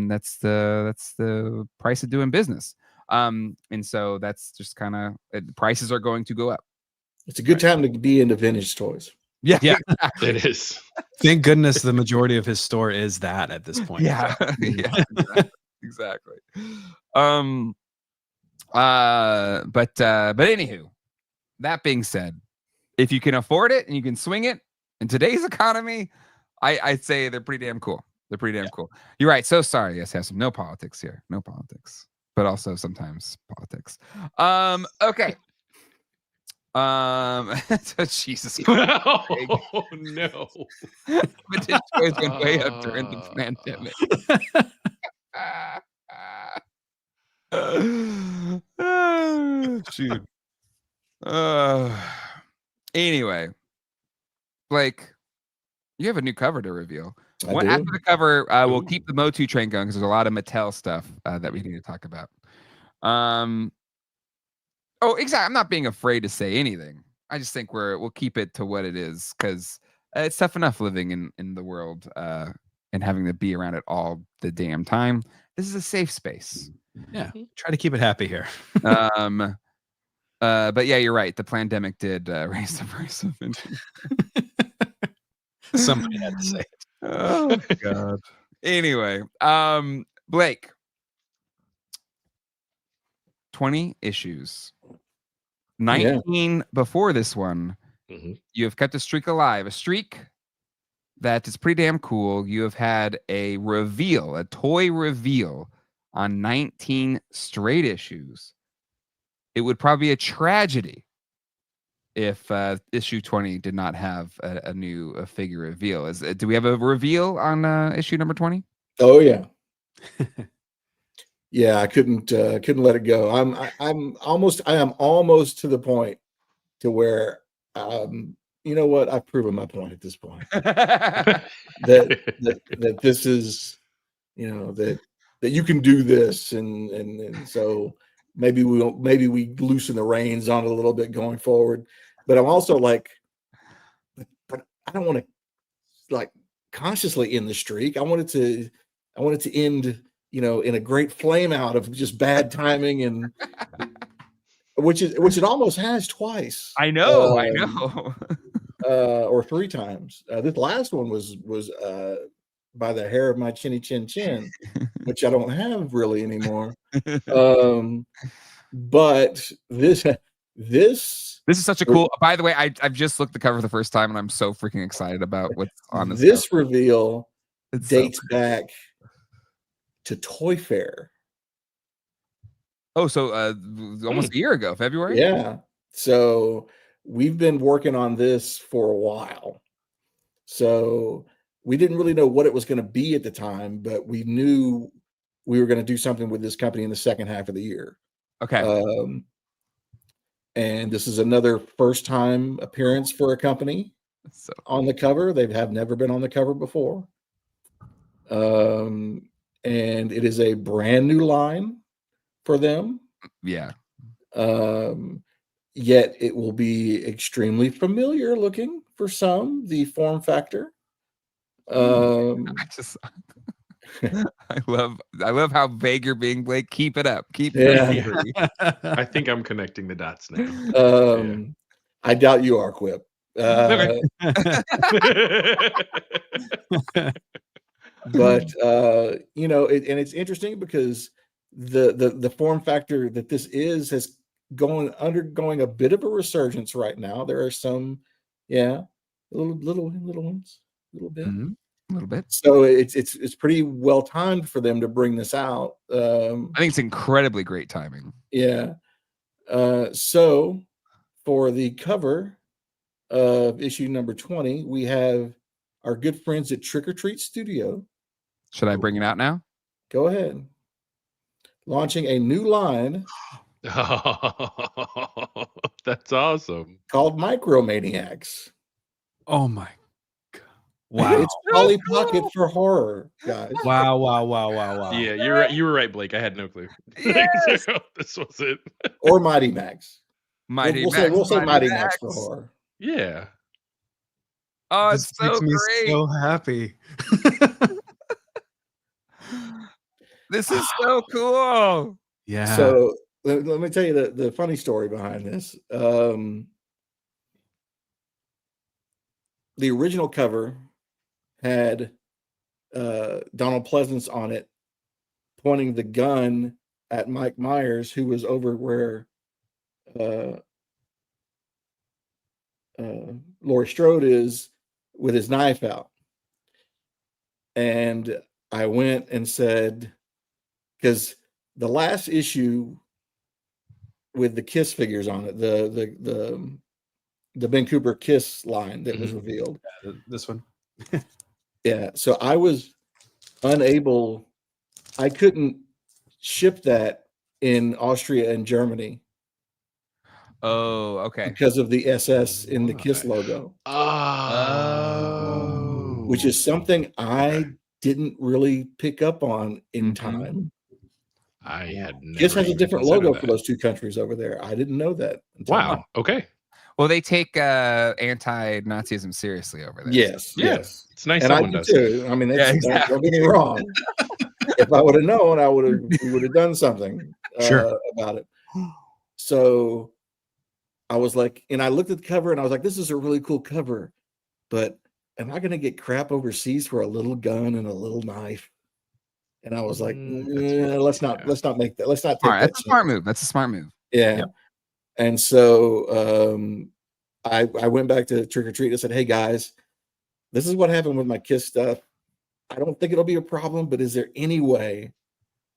that's the price of doing business. And so that's just kind of prices are going to go up. It's a good time to be into vintage toys. Yeah, Yeah. exactly. It is. Thank goodness the majority of his store is that at this point. Yeah, yeah, exactly. But anywho, that being said, if you can afford it and you can swing it in today's economy, I'd say they're pretty damn cool. They're pretty damn cool. You're right. So sorry. Yes, have some no politics here. No politics, but also sometimes politics. Okay. So Jesus Christ. Oh no. Vintage toys went way up during the pandemic. Shoot. Anyway, Blake, you have a new cover to reveal. I do. After the cover, we'll keep the Motu train going because there's a lot of Mattel stuff that we need to talk about. Oh, exactly. I'm not being afraid to say anything. I just think we'll keep it to what it is because it's tough enough living in the world and having to be around it all the damn time. This is a safe space. Yeah. Try to keep it happy here. But yeah, you're right. The pandemic did raise the price of vintage. Somebody had to say it. Oh God. Anyway, Blake, 20 issues. 19 before this one. Mhm. You have kept a streak alive. A streak that is pretty damn cool. You have had a reveal, a toy reveal on 19 straight issues. It would probably be a tragedy if issue 20 did not have a new figure reveal. Do we have a reveal on issue number 20? Oh yeah. Yeah, I couldn't let it go. I am almost to the point to where you know what? I've proven my point at this point. that this is, you know, that you can do this, and so maybe we loosen the reins on it a little bit going forward. But I'm also like, but I don't want to like consciously end the streak. I want it to end, you know, in a great flame out of just bad timing, and which it almost has twice. I know. Or 3 times. This last one was by the hair of my chinny chin chin, which I don't have really anymore. But this is such a cool. By the way, I've just looked the cover for the first time, and I'm so freaking excited about what's on this. This reveal dates back to Toy Fair. Oh, so almost a year ago, February. Yeah. So we've been working on this for a while. So we didn't really know what it was going to be at the time, but we knew we were going to do something with this company in the second half of the year. Okay. And this is another first time appearance for a company on the cover. They have never been on the cover before. And it is a brand new line for them. Yeah. Yet it will be extremely familiar looking for some, the form factor. I love how vague you're being, Blake. Keep it up. I think I'm connecting the dots now. I doubt you are, Quip. Okay. But you know, and it's interesting because the form factor that this is undergoing a bit of a resurgence right now. There are some, little ones, a little bit. Mm-hmm. A little bit. So it's pretty well timed for them to bring this out. I think it's incredibly great timing. Yeah. So for the cover of issue number 20, we have our good friends at Trick or Treat Studio. Should I bring it out now? Go ahead. Launching a new line. Oh, that's awesome. Called Micromaniacs. Oh my God. Wow. It's Polly Pocket for horror, guys. Wow. Yeah, you're right. You were right, Blake. I had no clue. Yes. This was it. Or Mighty Max. Mighty We'll say Mighty Max Max. for horror. Yeah. Oh, This it's so makes me great. so happy. This is so cool. Yeah. So let me tell you the funny story behind this. The original cover had Donald Pleasance on it, pointing the gun at Mike Myers, who was over where Laurie Strode is with his knife out. And I went and said, because the last issue with the Kiss figures on it, the Ben Cooper Kiss line that was revealed. This one. Yeah. So I was unable, I couldn't ship that in Austria and Germany Oh, okay. because of the SS in the Kiss logo, Oh. which is something I didn't really pick up on in time. I had never Kiss has a even different considered logo that. for those two countries over there. I didn't know that. until now. Wow. Okay. Well, they take anti-Nazism seriously over there. Yes. Yeah. Yes. It's nice And I someone do does. too. I mean, Yeah, don't get me wrong. If I would have known, we would have done something Sure. about it. So I was like, and I looked at the cover and I was like, this is a really cool cover, but am I going to get crap overseas for a little gun and a little knife? And I was like, let's not make that. Let's not take All right, that. that's a smart move. That's a smart move. Yeah. Yep. And so I went back to Trick or Treat and said, hey guys, this is what happened with my Kiss stuff. I don't think it'll be a problem, but is there any way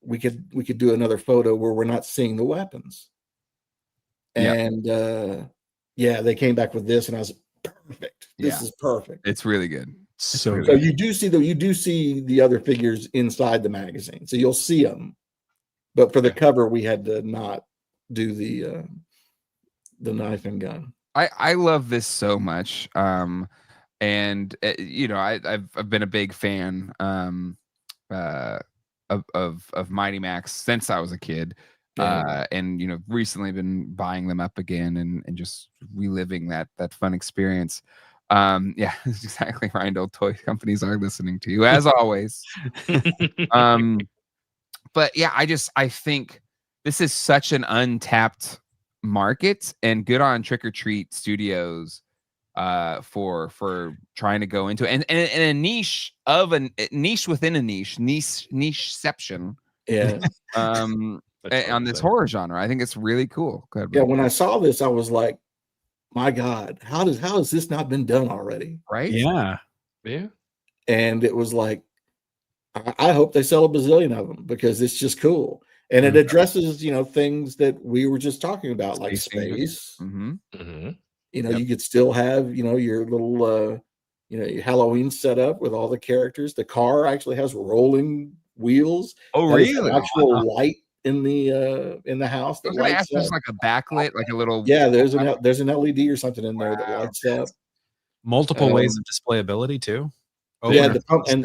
we could do another photo where we're not seeing the weapons? Yep. And yeah, they came back with this, and I was perfect. This is perfect. It's really good. So So you do see the other figures inside the magazine, so you'll see them. But for the cover, we had to not do the knife and gun. I love this so much. And you know, I've been a big fan of Mighty Max since I was a kid. And you know, recently been buying them up again and just reliving that fun experience. Yeah, that's exactly right. Old toy companies are listening to you as always. But yeah, I think this is such an untapped market, and good on Trick or Treat Studios for trying to go into it. And a niche of a niche within a nicheception. Yeah. On this horror genre. I think it's really cool. Yeah, when I saw this, I was like, my God, how has this not been done already? Right? yeah. And it was like, I hope they sell a bazillion of them because it's just cool. And it addresses, things that we were just talking about, like space. Mm-hmm. You could still have, your little, your Halloween setup with all the characters. The car actually has rolling wheels. Oh, That really? an actual light in the house that lights up. Just like a backlit, like a little. Yeah, there's an LED or something in there that lights up. Multiple ways of displayability too. Yeah, the pump and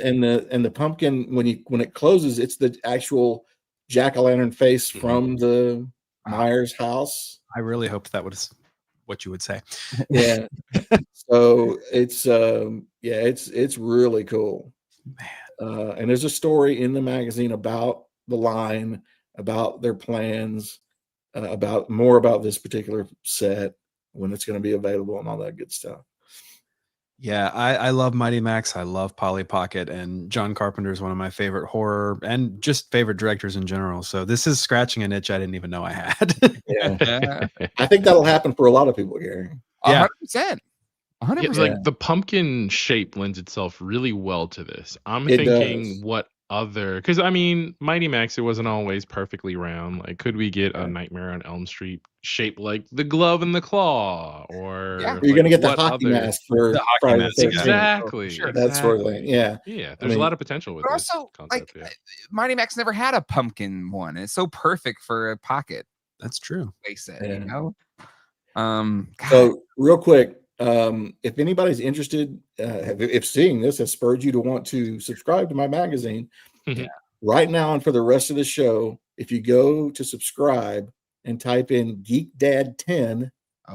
the pumpkin when it closes, it's the actual jack-o'-lantern face from the Myers house. I really hoped that was what you would say. Yeah. So it's it's really cool. Man. And there's a story in the magazine about the line, about their plans, more about this particular set, when it's going to be available and all that good stuff. Yeah, I love Mighty Max. I love Polly Pocket, and John Carpenter is one of my favorite horror and just favorite directors in general. So this is scratching an itch I didn't even know I had. Yeah. I think that'll happen for a lot of people, Gary. 100%. 100%. Yeah, like the pumpkin shape lends itself really well to this. I'm It thinking does. what other, because I mean, Mighty Max, it wasn't always perfectly round. Like, could we get a Nightmare on Elm Street shaped like the glove and the claw? Or you're going to get the hockey mask for Friday the 13th. Exactly. Sure. That sort of thing. Yeah. Yeah. There's a lot of potential with But this also, concept. like, Mighty Max never had a pumpkin one. It's so perfect for a pocket That's true. play set, Yeah. God. So real quick, if anybody's interested, if seeing this has spurred you to want to subscribe to my magazine, right now and for the rest of the show, if you go to subscribe and type in Geek Dad 10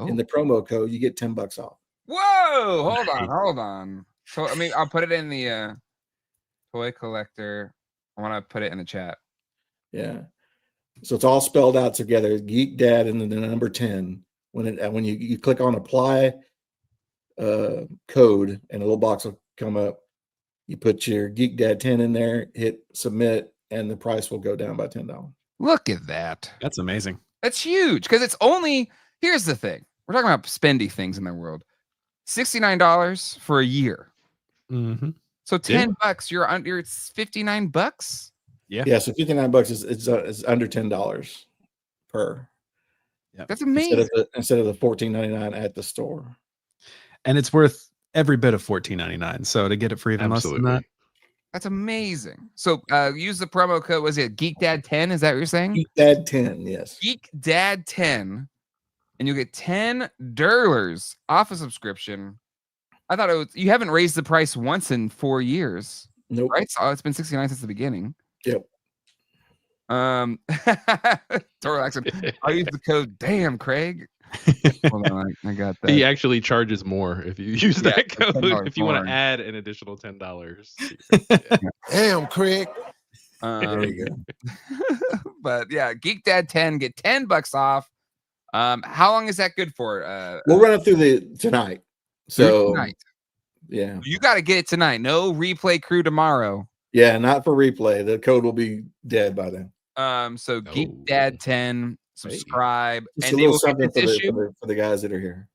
in the promo code, you get $10 off. Whoa! Hold on. So I mean, I'll put it in the toy collector. I want to put it in the chat. Yeah. So it's all spelled out together. Geek Dad and then the number 10. When you click on apply code and a little box will come up. You put your Geek Dad 10 in there, hit submit, and the price will go down by $10. Look at that. That's amazing. That's huge because it's only, here's the thing. We're talking about spendy things in the world. $69 for a year. Mm-hmm. So $10, you're under, it's $59. Yeah. So $59 is under $10 per. Yeah, that's amazing. Instead of the $14.99 at the store, and it's worth every bit of $14.99. So to get it for even less than that, that's amazing. So use the promo code. Was it Geek Dad 10? Is that what you're saying? Geek Dad 10, yes. Geek Dad 10, and you'll get $10 off a subscription. I thought it was, you haven't raised the price once in 4 years. Nope. Right? So it's been $69 since the beginning. Yep. Tori Laxon, I'll use the code. Damn, Craig. Hold on, I got that. He actually charges more if you use that code. If you want to more. Add an additional $10. Damn, Craig. There you go. But yeah, Geek Dad 10, get $10 off. How long is that good for? We'll run it through tonight. So tonight. Yeah, you got to get it tonight. No replay crew tomorrow. Yeah, not for replay. The code will be dead by then. So Geek Dad 10, subscribe, Just and they will get this issue for the guys that are here.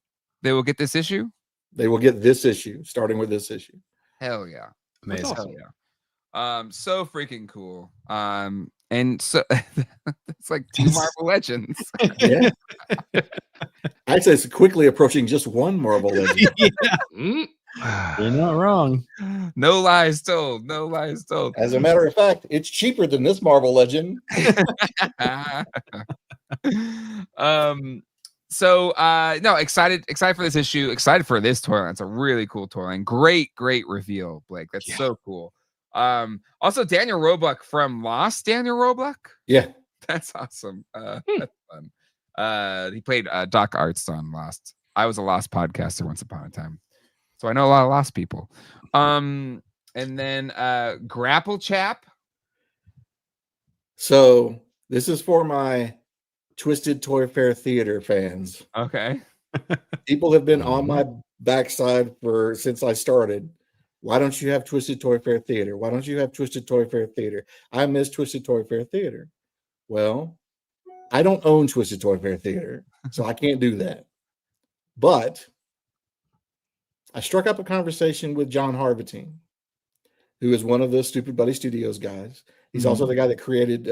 They will get this issue. They will get this issue, starting with this issue. Hell yeah, amazing! Hell yeah, so freaking cool. And so it's like 2 Marvel Legends. Yeah, I'd say it's quickly approaching just 1 Marvel Legend. You're not wrong. No lies told. No lies told. As a matter of fact, it's cheaper than this Marvel Legend. So no, excited for this issue. Excited for this toy line. It's a really cool toy line. Great reveal, Blake. That's so cool. Also Daniel Roebuck from Lost. Daniel Roebuck. Yeah, that's awesome. That's fun. He played Doc Arts on Lost. I was a Lost podcaster once upon a time. So I know a lot of Lost people. And then Grapple Chap. So this is for my Twisted Toy Fair Theater fans. Okay. People have been on my backside since I started. Why don't you have Twisted Toy Fair Theater? Why don't you have Twisted Toy Fair Theater? I miss Twisted Toy Fair Theater. Well, I don't own Twisted Toy Fair Theater, so I can't do that. But I struck up a conversation with John Harvatine, who is one of the Stupid Buddy Studios guys. He's also the guy that created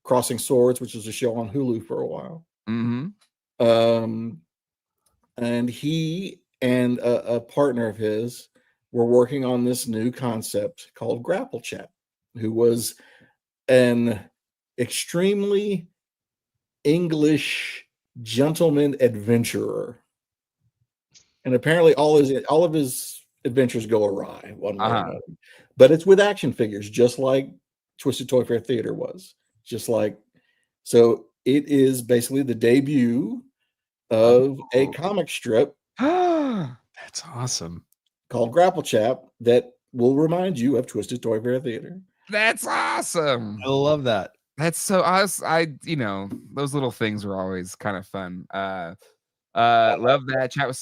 Crossing Swords, which was a show on Hulu for a while. And he and a partner of his were working on this new concept called Grapple Chat, who was an extremely English gentleman adventurer. And apparently all of his adventures go awry one way or another. But it's with action figures, just like Twisted Toy Fair Theater was. So it is basically the debut of a comic strip. That's awesome. Called Grapple Chap that will remind you of Twisted Toy Fair Theater. That's awesome. I love that. That's so I those little things were always kind of fun. Love that. Chat with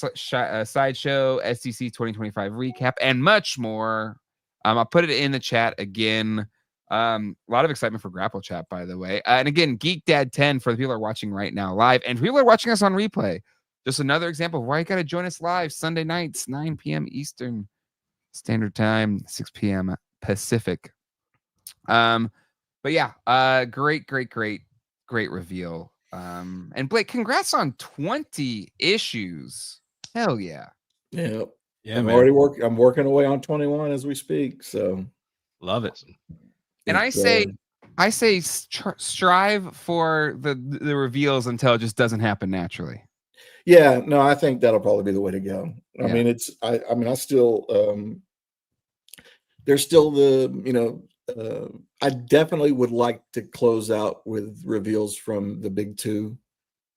Sideshow, SDC 2025 recap, and much more. I'll put it in the chat again. A lot of excitement for Grapple Chat, by the way. And again, Geek Dad 10 for the people who are watching right now live, and people are watching us on replay. Just another example of why you got to join us live Sunday nights, 9 p.m. Eastern Standard Time, 6 p.m. Pacific. But yeah, great reveal. And Blake, congrats on 20 issues. Hell yeah. Yeah. Yeah, I'm working away on 21 as we speak. So love it. And I say strive for the reveals until it just doesn't happen naturally. Yeah, no, I think that'll probably be the way to go. I Yeah. mean, I still, there's still I definitely would like to close out with reveals from the big two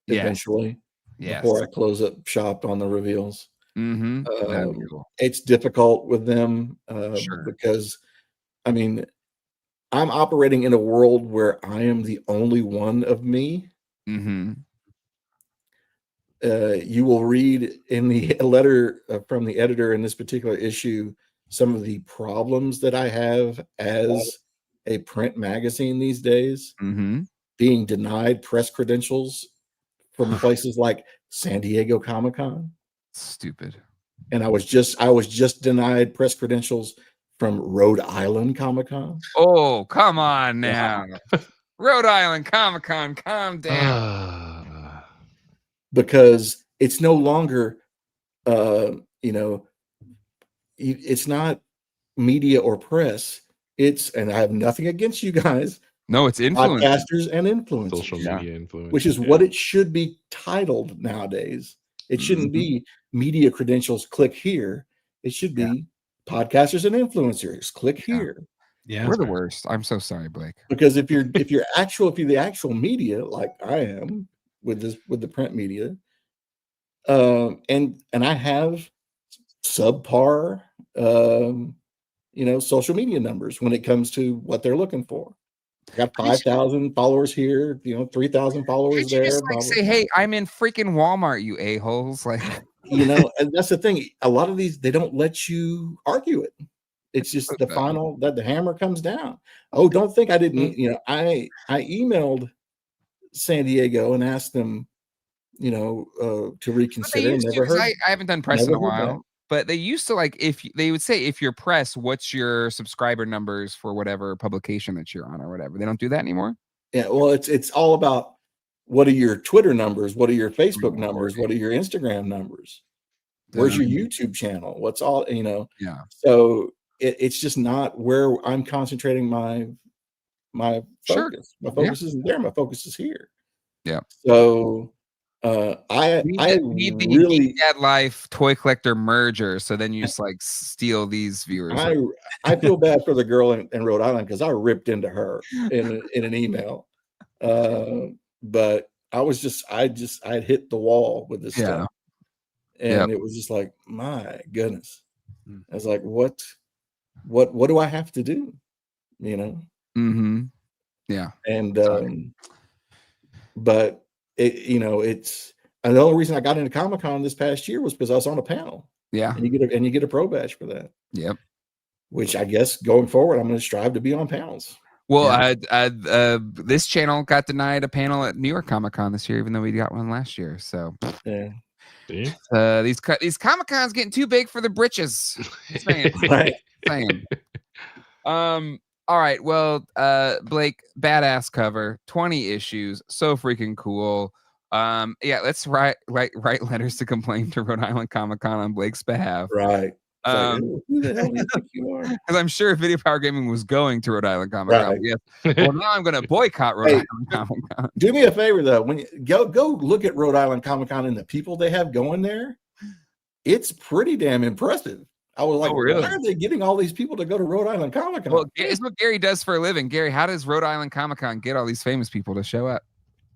eventually before I close up shop on the reveals. That'd be cool. It's difficult with them Sure. because, I mean, I'm operating in a world where I am the only one of me. You will read in the letter from the editor in this particular issue some of the problems that I have as a print magazine these days, being denied press credentials from places like San Diego Comic-Con. Stupid. And I was just denied press credentials from Rhode Island Comic-Con. Oh, come on now. Rhode Island Comic-Con, calm down. Because it's no longer it's not media or press. And I have nothing against you guys. No, it's influencers. Podcasters and influencers. Social media influencers. Which is what it should be titled nowadays. It shouldn't be media credentials, click here. It should be podcasters and influencers, click here. Yeah. We're the worst. I'm so sorry, Blake. Because if you're the actual media, like I am with the print media, and I have subpar social media numbers when it comes to what they're looking for. I got 5,000 followers here, 3,000 followers there. Just say, hey, I'm in freaking Walmart, you a-holes. Like, and that's the thing. A lot of these, they don't let you argue it. It's just the final that the hammer comes down. Oh, don't think I didn't. I emailed San Diego and asked them, to reconsider. Never heard. I haven't done press in a while. But they used to they would say, if you're press, what's your subscriber numbers for whatever publication that you're on or whatever. They don't do that anymore. Yeah, well, it's all about what are your Twitter numbers, what are your Facebook numbers, what are your Instagram numbers, where's your YouTube channel, what's all Yeah. So it's just not where I'm concentrating my focus. Sure. My focus isn't there. My focus is here. Yeah. So I need the really Dad Life toy collector merger, so then you just steal these viewers. I feel bad for the girl in Rhode Island because I ripped into her in an email, but I hit the wall with this stuff, and it was just like, my goodness. I was like, what do I have to do? Yeah, and but. It's and the only reason I got into Comic-Con this past year was because I was on a panel. Yeah. And you get a pro badge for that. Yep. Which I guess going forward, I'm going to strive to be on panels. Well, this channel got denied a panel at New York Comic-Con this year, even though we got one last year. So yeah. These Comic-Cons getting too big for the britches. Saying. All right. Well, Blake, badass cover, 20 issues, so freaking cool. Let's write letters to complain to Rhode Island Comic-Con on Blake's behalf. Right. Who the hell do you think you are? Because I'm sure Video Power Gaming was going to Rhode Island Comic-Con. Right. Yes. Well, now I'm going to boycott Rhode Island Comic-Con. Do me a favor though, when you go look at Rhode Island Comic-Con and the people they have going there, it's pretty damn impressive. I was like, really? Why are they getting all these people to go to Rhode Island Comic-Con? Well, it's what Gary does for a living. Gary, how does Rhode Island Comic-Con get all these famous people to show up?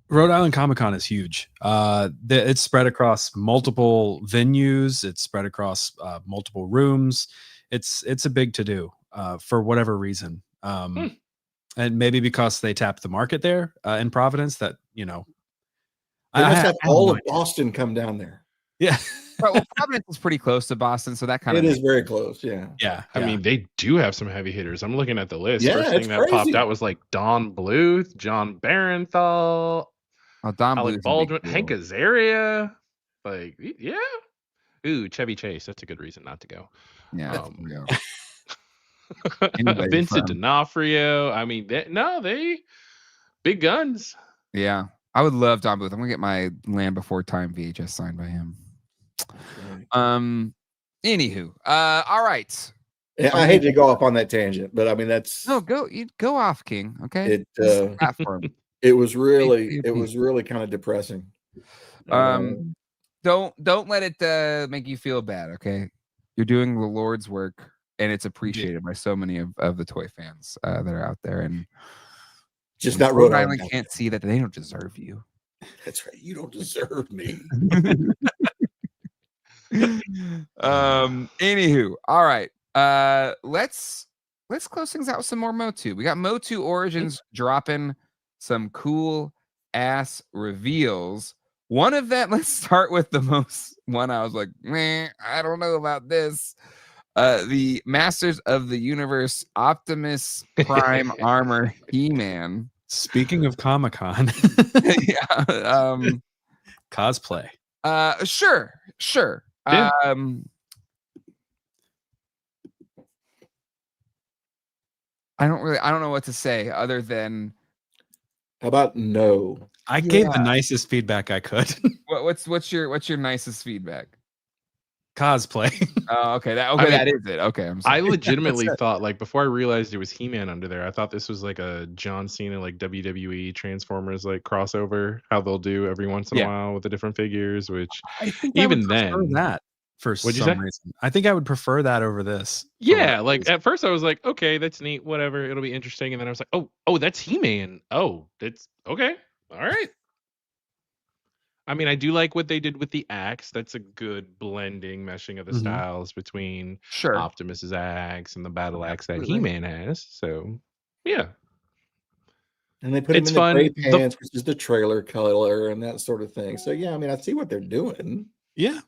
Rhode Island Comic-Con is huge. It's spread across multiple venues. It's spread across multiple rooms. It's a big to-do for whatever reason. And maybe because they tapped the market there in Providence that, they must have all of Boston come down there. Yeah. Well, Providence is pretty close to Boston, so that kind of is very close. Yeah. I mean, they do have some heavy hitters. I'm looking at the list. Yeah, First thing that popped out was like Don Bluth, John Barenthal, Alec Baldwin, Hank Azaria. Like, yeah. Ooh, Chevy Chase. That's a good reason not to go. Yeah. Vincent D'Onofrio. I mean, they big guns. Yeah. I would love Don Bluth. I'm gonna get my Land Before Time VHS signed by him. Anywho, all right. Yeah, I hate to go off on that tangent, but I mean you go off, King. Okay. It was really kind of depressing. don't let it make you feel bad. Okay, you're doing the Lord's work, and it's appreciated by so many of the toy fans that are out there. And just not Rhode Island Island. can't see that they don't deserve you. That's right. You don't deserve me. Anywho, all right. Let's close things out with some more Motu. We got Motu Origins dropping some cool ass reveals. One of them, let's start with the most one I was like, man, I don't know about this. The Masters of the Universe Optimus Prime Armor He-Man. Speaking of Comic-Con, Yeah, cosplay. Sure. Yeah. I don't know what to say other than How about no? I gave the nicest feedback I could. what's your nicest feedback? Cosplay. Oh, okay. That is it. Okay, I'm sorry. I legitimately thought, like, before I realized it was He-Man under there, I thought this was like a John Cena, like WWE Transformers, like crossover. How they'll do every once in a while with the different figures. Which I think even I would prefer then, that for What'd you some say? reason. I think I would prefer that over this. yeah, like at first I was like, okay, that's neat, whatever, it'll be interesting, and then I was like, oh, that's He-Man. Oh, that's okay, all right. I mean, I do like what they did with the axe. That's a good blending, meshing of the styles between Optimus's axe and the battle axe that He-Man has. So, yeah. And they put him in the gray pants, which is the trailer color and that sort of thing. So, yeah, I mean, I see what they're doing. Yeah.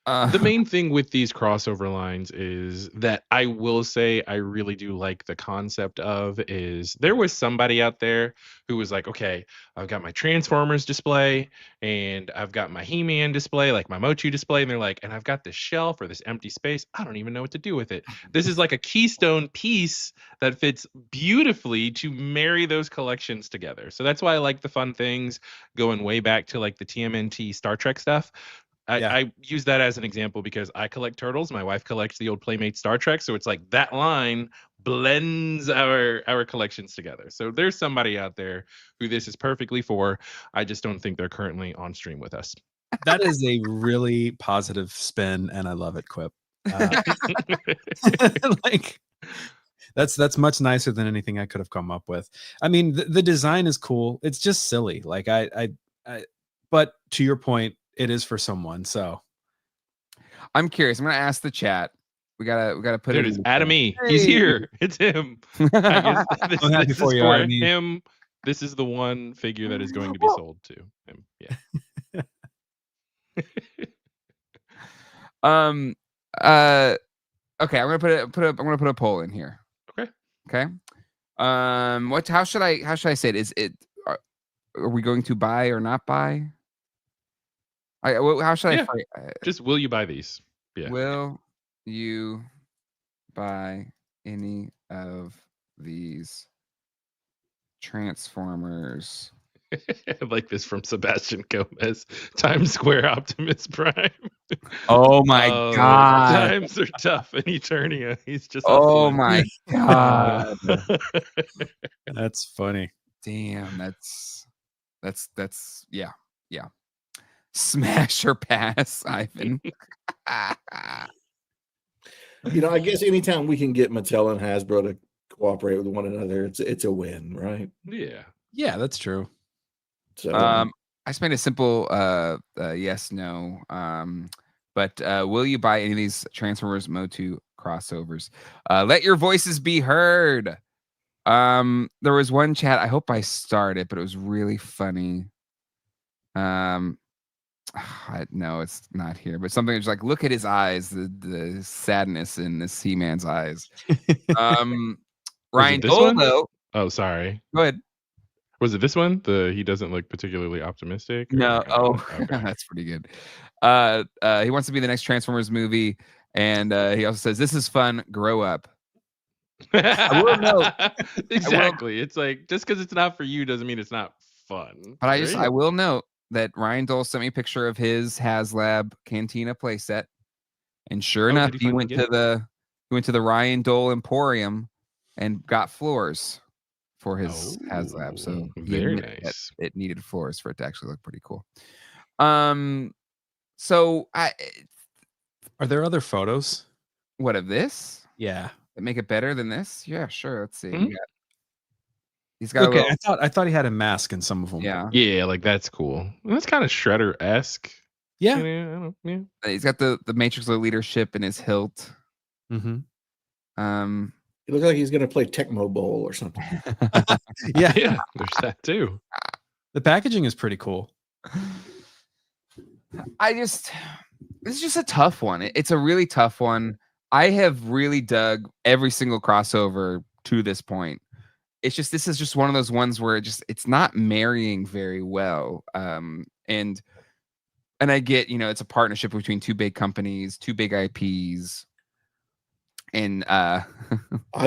The main thing with these crossover lines is that I will say I really do like the concept of is there was somebody out there who was like, okay, I've got my Transformers display and I've got my He-Man display, like my Motu display. And they're like, and I've got this shelf or this empty space. I don't even know what to do with it. This is like a keystone piece that fits beautifully to marry those collections together. So that's why I like the fun things going way back to like the TMNT Star Trek stuff. I use that as an example because I collect turtles. My wife collects the old Playmate Star Trek. So it's like that line blends our collections together. So there's somebody out there who this is perfectly for. I just don't think they're currently on stream with us. That is a really positive spin, and I love it, Quip. Like that's much nicer than anything I could have come up with. I mean, the design is cool. It's just silly. Like I but to your point, it is for someone. So I'm curious. I'm gonna ask the chat. We gotta put it. It's Adam E. Hey. He's here. It's him. I guess this is for him. This is the one figure that is going to be sold to him. Yeah. Okay. I'm gonna put a poll in here. Okay. How should I say it? Is it? Are we going to buy or not buy? How should I fight? Just will you buy these? Yeah. Will you buy any of these Transformers? Like this from Sebastian Gomez. Times Square Optimus Prime. Oh my god. Times are tough in Eternia. He's just oh my god. That's funny. Damn, that's yeah. Smash or pass, Ivan. You know, I guess anytime we can get Mattel and Hasbro to cooperate with one another, it's a win, right? Yeah, that's true. So I just made a simple yes, no. But will you buy any of these Transformers Motu crossovers? Let your voices be heard. There was one chat, I hope I started, but it was really funny. No, it's not here, but something that's like, look at his eyes, the sadness in this He-Man's eyes. Ryan Dole. Oh, sorry. Go ahead. Was it this one? He doesn't look particularly optimistic? No. Okay. That's pretty good. He wants to be the next Transformers movie, and he also says, this is fun, grow up. I will note. Exactly. It's like, just because it's not for you doesn't mean it's not fun. But I will note that Ryan Dole sent me a picture of his HasLab Cantina playset, and sure enough, he went to the Ryan Dole Emporium and got floors for his HasLab. So very nice. It needed floors for it to actually look pretty cool. So Are there other photos? what of this? Yeah. That make it better than this? Yeah, sure. Let's see. Mhm. He's got a Okay, little, I thought he had a mask in some of them. yeah. Yeah, like that's cool. That's kind of Shredder-esque. Yeah. You know, I don't, yeah. He's got the matrix of leadership in his hilt. Mm-hmm. It looks like he's going to play Tecmo Bowl or something. Yeah. Yeah, there's that too. The packaging is pretty cool. This is just a tough one. It's a really tough one. I have really dug every single crossover to this point. It's just, this is just one of those ones where it's not marrying very well. And I get, it's a partnership between two big companies, two big IPs. And I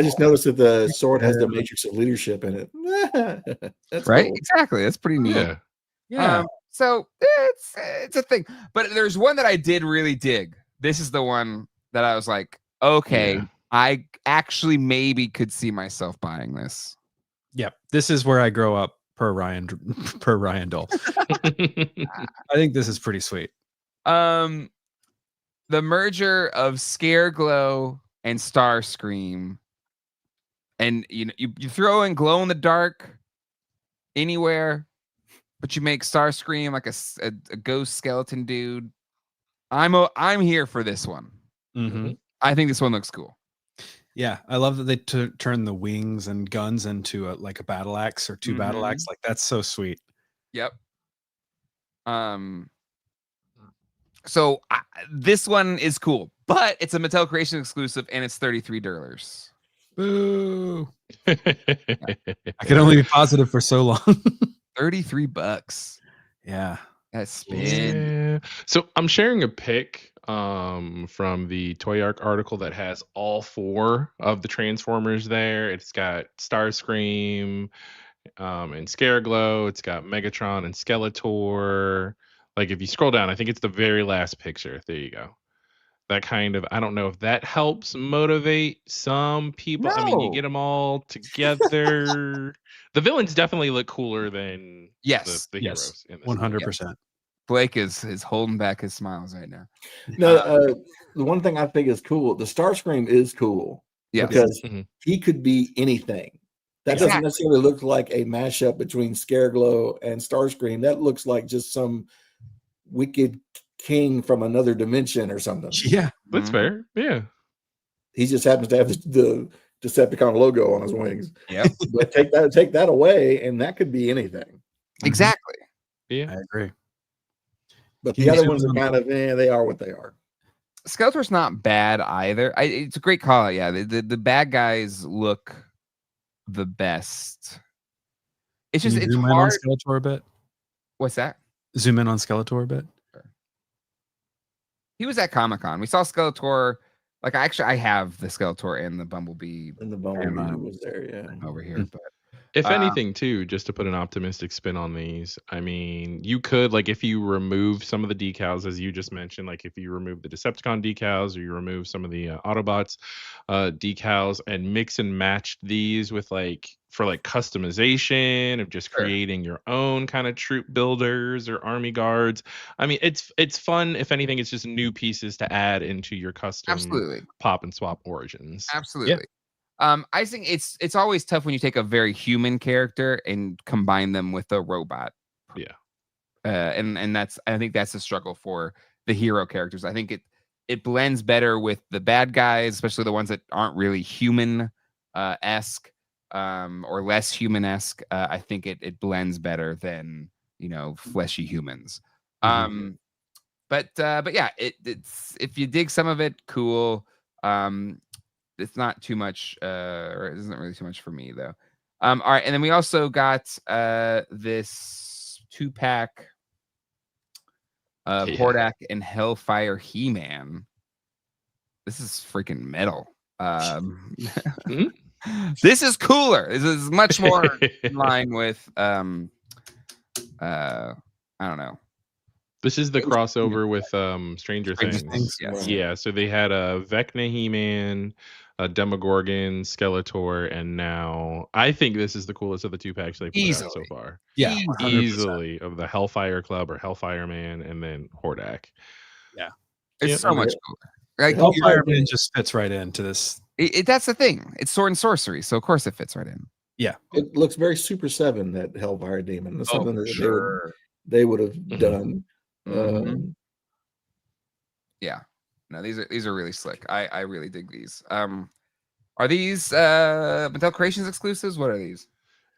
just noticed that the sword has the matrix of leadership in it. That's right, cool. exactly. That's pretty neat. Yeah. Yeah. So it's a thing. But there's one that I did really dig. This is the one that I was like, okay, Yeah. I actually maybe could see myself buying this. Yep. This is where I grow up per Ryan Dole. I think this is pretty sweet. The merger of Scareglow and Starscream, and you throw in glow in the dark anywhere, but you make Starscream like a ghost skeleton dude. I'm here for this one. Mm-hmm. I think this one looks cool. Yeah, I love that they turn the wings and guns into like a battle axe or two battle axe. Like that's so sweet. Yep. So this one is cool, but it's a Mattel Creation exclusive and it's $33. Boo! I can only be positive for so long. $33. Yeah. That's spin. Yeah. So I'm sharing a pic from the Toy Arc article that has all 4 of the Transformers there. It's got Starscream and Scareglow. It's got Megatron and Skeletor. Like if you scroll down, I think it's the very last picture. There you go. That kind of, I don't know if that helps motivate some people. I mean, you No. get them all together. The villains definitely look cooler than Yes. the heroes in this. 100%. Blake is holding back his smiles right now. No, the one thing I think is cool, the Starscream is cool. Yes. Because Mhm. he could be anything. That Exactly. doesn't necessarily look like a mashup between Scareglow and Starscream. That looks like just some wicked king from another dimension or something. Yeah. That's fair. Yeah. He just happens to have the Decepticon logo on his wings. Yep. But take that away, and that could be anything. Exactly. Yeah. I agree. But Can the you other zoom ones are in on kind of, they are what they are. Skeletor's not bad either. It's a great call out. Yeah, the bad guys look the best. It's Can just you it's zoom in on hard. Skeletor a bit? What's that? Zoom in on Skeletor a bit. He was at Comic-Con. We saw Skeletor. Like I have the Skeletor and the Bumblebee And the Bumblebee was there, yeah. over here. But If anything, too, just to put an optimistic spin on these, I mean, you could, like, if you remove some of the decals, as you just mentioned, like if you remove the Decepticon decals or you remove some of the Autobots decals and mix and match these with for customization of just creating your own kind of troop builders or army guards. I mean, it's fun. If anything, it's just new pieces to add into your custom pop and swap origins. Absolutely. I think it's always tough when you take a very human character and combine them with a robot. Yeah. And I think that's the struggle for the hero characters. I think it blends better with the bad guys, especially the ones that aren't really human esque or less human esque. I think it blends better than fleshy humans. But yeah, it's if you dig some of it, cool. It's not too much, or it isn't really too much for me though. All right, and then we also got this 2-pack of Hordak and Hellfire He-Man. This is freaking metal. This is cooler. This is much more in line with I don't know. This is the crossover with Stranger Things. Yes. Yeah, so they had a Vecna He-Man, Demogorgon, Skeletor, and now I think this is the coolest of the 2-packs they put out so far. Yeah, 100%. Easily of the Hellfire Club or Hellfire Man, and then Hordak. Yeah, It's Yep. so much cooler. Like Hellfire Man just fits right into this. That's the thing. It's sword and sorcery, so of course it fits right in. Yeah, It looks very Super 7, that Hellfire Demon. That's something that sure. they would have done. Yeah. No, these are really slick. I really dig these. Are these Mattel Creations exclusives? What are these?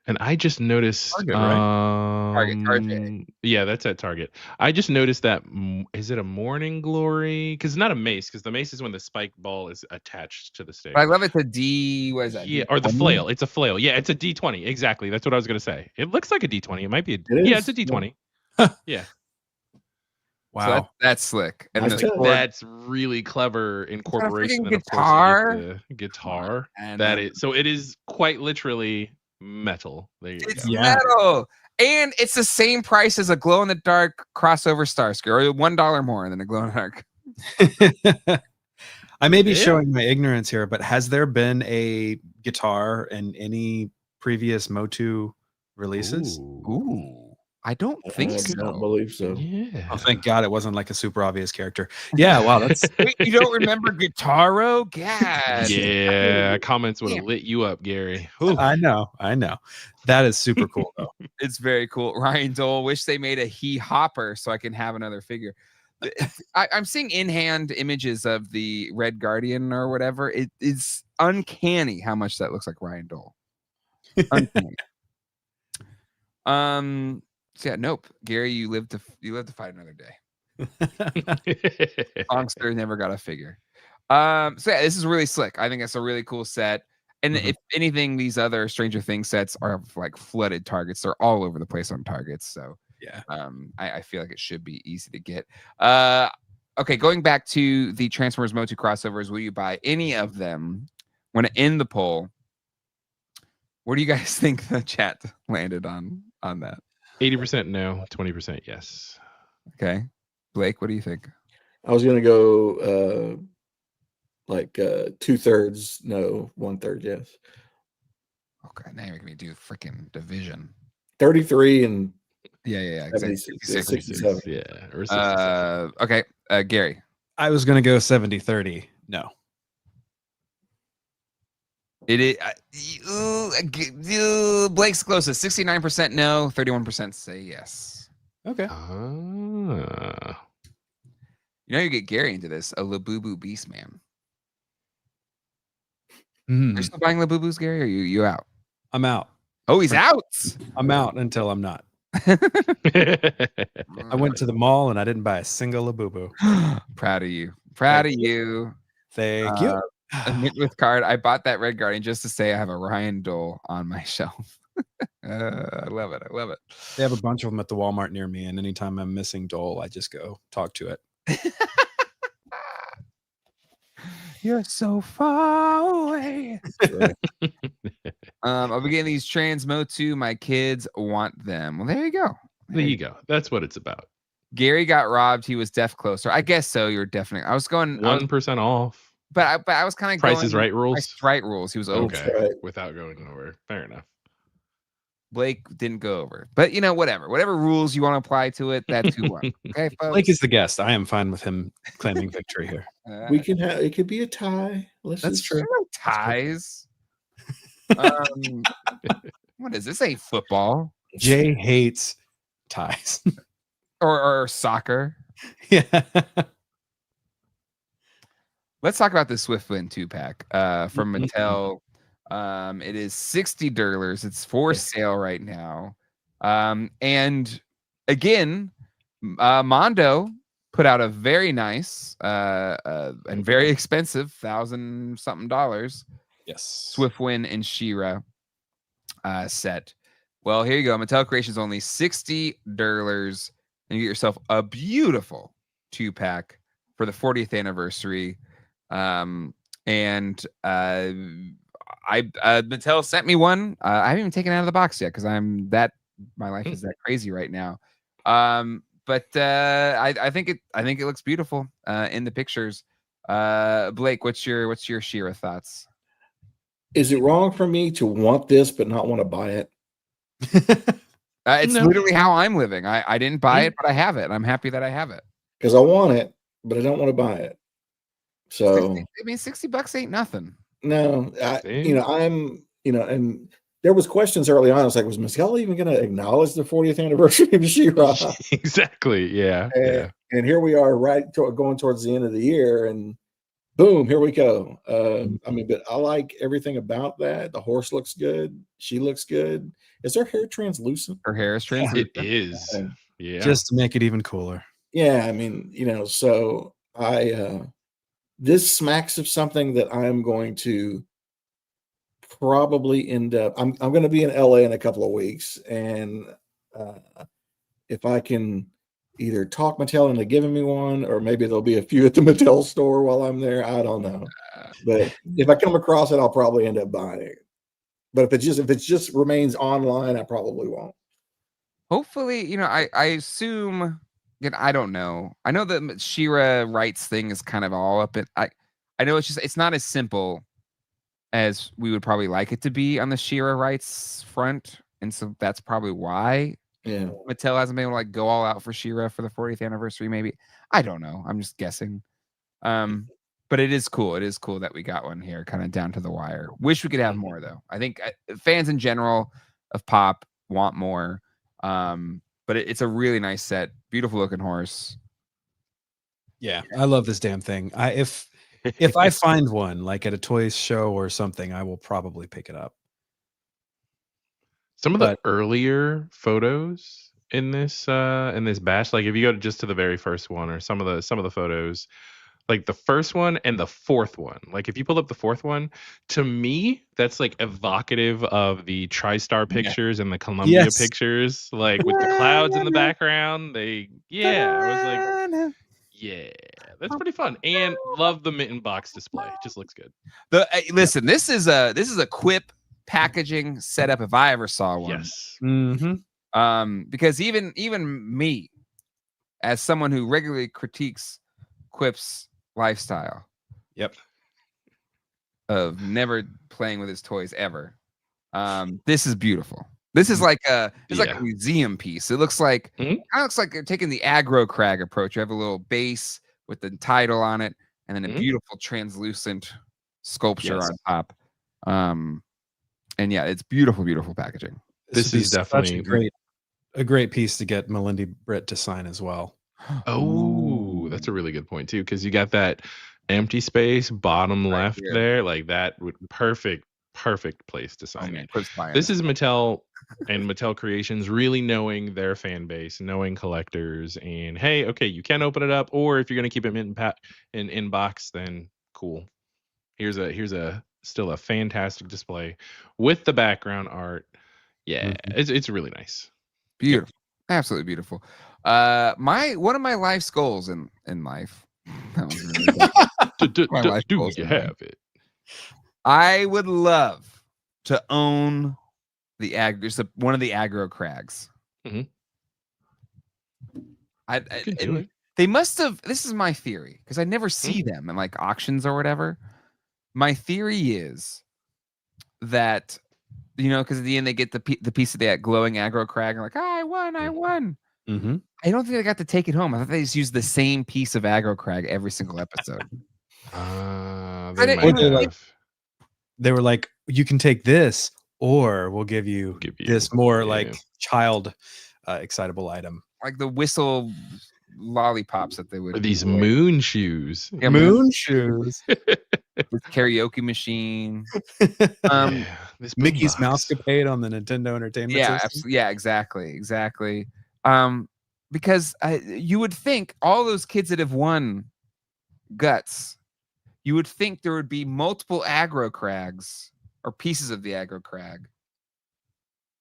And I just noticed, Target, right? Target. Yeah, that's at Target. I just noticed that is it a Morning Glory? Because it's not a mace, because the mace is when the spike ball is attached to the stake. But I love it. The D. What is that? Yeah, D20? or the flail. It's a flail. Yeah, it's a D20. Exactly. That's what I was gonna say. It looks like a D20. It might be. It's a D20. Yeah. Wow, So that's slick. And Nice touch. That's really clever incorporation. freaking And of course, guitar. you get the guitar. And That is so. It is quite literally metal. There you it's go. metal. And it's the same price as a glow in the dark crossover Starscream, or $1 more than a glow in the dark. I may be showing my ignorance here, but has there been a guitar in any previous Motu releases? Ooh. I don't think I so. don't believe so. Yeah. Oh, thank God it wasn't like a super obvious character. Yeah, wow, that's Wait, you don't remember Guitaro? God. Yeah. Comments would have lit you up, Gary. Ooh. I know. That is super cool though. It's very cool. Ryan Dole, wish they made a he hopper so I can have another figure. I'm seeing in-hand images of the Red Guardian or whatever. It is uncanny how much that looks like Ryan Dole. Uncanny. So yeah, nope. Gary, you live to fight another day. Songster never got a figure. So yeah, this is really slick. I think it's a really cool set. And if anything, these other Stranger Things sets are like flooded targets. They're all over the place on targets. So yeah, I feel like it should be easy to get. Okay, going back to the Transformers Motu crossovers, will you buy any of them? When in the poll, where do you guys think the chat landed on that? 80% no, 20% yes. Okay, Blake, what do you think? I was gonna go like 2/3 no, 1/3 yes. Okay, now you're making me do freaking division. 33 and Yeah, exactly. 67. Yeah, or 67. Okay, Gary. I was gonna go 70-30. No. It is Blake's closest. 69% no, 31% say yes. Okay. You know, you get Gary into this, a Labubu Beast Man. Are you still buying Labubus, Gary? Or are you out? I'm out. Oh, he's out. I'm out until I'm not. I went to the mall and I didn't buy a single Labubu. Proud of you. Proud of you. Thank you. With card, I bought that Red Guardian just to say I have a Ryan Dole on my shelf. I love it. They have a bunch of them at the Walmart near me, and anytime I'm missing Dole, I just go talk to it. You're so far away. I'll be getting these Trans Motu. My kids want them. Well, there you go. There you go. That's what it's about. Gary got robbed. He was def closer. I guess so. You're definitely. I was going 1% off. But I was kind of Price is Right rules. Price is Right rules. He was over. Okay, right. without going over. Fair enough. Blake didn't go over, but you know, whatever rules you want to apply to it, that's who won. Okay, folks. Blake is the guest. I am fine with him claiming victory here. We can have it could be a tie. That's true. There are no ties. What is this? Ain't football Jay hates ties. or soccer. Yeah. Let's talk about the Swiftwind 2-pack from Mattel. It is 60 Durlers. It's for sale right now. And again, Mondo put out a very nice and very expensive $1,000-something Yes. Swiftwind and She-Ra set. Well, here you go. Mattel Creations only 60 Durlers, and you get yourself a beautiful 2-pack for the 40th anniversary. Mattel sent me one. I haven't even taken it out of the box yet because my life is that crazy right now. But I think it looks beautiful in the pictures. Blake, what's your She-Ra thoughts? Is it wrong for me to want this but not want to buy it? It's No. literally how I'm living. I didn't buy it, but I have it, and I'm happy that I have it. Because I want it, but I don't want to buy it. So 60, I mean, $60 ain't nothing. no, See? I'm, and there was questions early on. I was like, was Mattel even going to acknowledge the 40th anniversary of She-Ra? Exactly. Yeah. Yeah. And here we are, going towards the end of the year, and boom, here we go. I mean, but I like everything about that. The horse looks good. She looks good. Is her hair translucent? Her hair is translucent. It is. Yeah. Just to make it even cooler. Yeah, I mean, so this smacks of something that I'm going to probably end up. I'm going to be in LA in a couple of weeks, and if I can either talk Mattel into giving me one, or maybe there'll be a few at the Mattel store while I'm there. I don't know, but if I come across it, I'll probably end up buying it. But if it just remains online, I probably won't. Hopefully, I assume. Again, I don't know. I know the She-Ra rights thing is kind of all up in. I know it's not as simple as we would probably like it to be on the She-Ra rights front, and so that's probably why Mattel hasn't been able to like go all out for She-Ra for the 40th anniversary. Maybe I don't know. I'm just guessing. But it is cool. It is cool that we got one here, kind of down to the wire. Wish we could have more though. I think fans in general of pop want more. But it's a really nice set. Beautiful looking horse. Yeah, I love this damn thing. If I find one like at a toys show or something, I will probably pick it up. Some of the earlier photos in this bash, like if you go just to the very first one, or some of the photos, like the first one and the fourth one, like if you pull up the fourth one, to me that's like evocative of the TriStar pictures and the Columbia pictures, like with the clouds in the background. I was like, yeah, that's pretty fun. And love the mitten box display. Just looks good. Listen, this is a Quip packaging setup if I ever saw one. Yes. Because even me, as someone who regularly critiques Quip's lifestyle, of never playing with his toys ever, this is beautiful. This is like a museum piece. It looks like they're taking the aggro crag approach. You have a little base with the title on it, and then a beautiful translucent sculpture on top. And yeah, it's beautiful packaging. This is definitely a great piece to get Melinda Britt to sign as well. Oh, that's a really good point too, because you got that empty space bottom left there, like that would perfect place to sign it. This is Mattel and Mattel Creations really knowing their fan base, knowing collectors, and hey, okay, you can open it up, or if you're gonna keep it in box, then cool. Here's a still a fantastic display with the background art. Yeah, it's really nice. Beautiful. Absolutely beautiful. One of my life's goals in life. Do you have it? I would love to own one of the aggro crags. They must have. This is my theory, because I never see them in like auctions or whatever. My theory is that, because at the end they get the piece of that glowing aggro crag and like, I won. I don't think they got to take it home. I thought they just used the same piece of aggro crag every single episode. They were like, you can take this, or we'll give you this more like child excitable item, like the whistle lollipops that they would. Or these moon shoes. Yeah, moon shoes. With karaoke machine. This Mickey's Mousecapade on the Nintendo Entertainment System. Yeah, exactly. Because you would think all those kids that have won Guts, you would think there would be multiple aggro crags or pieces of the aggro crag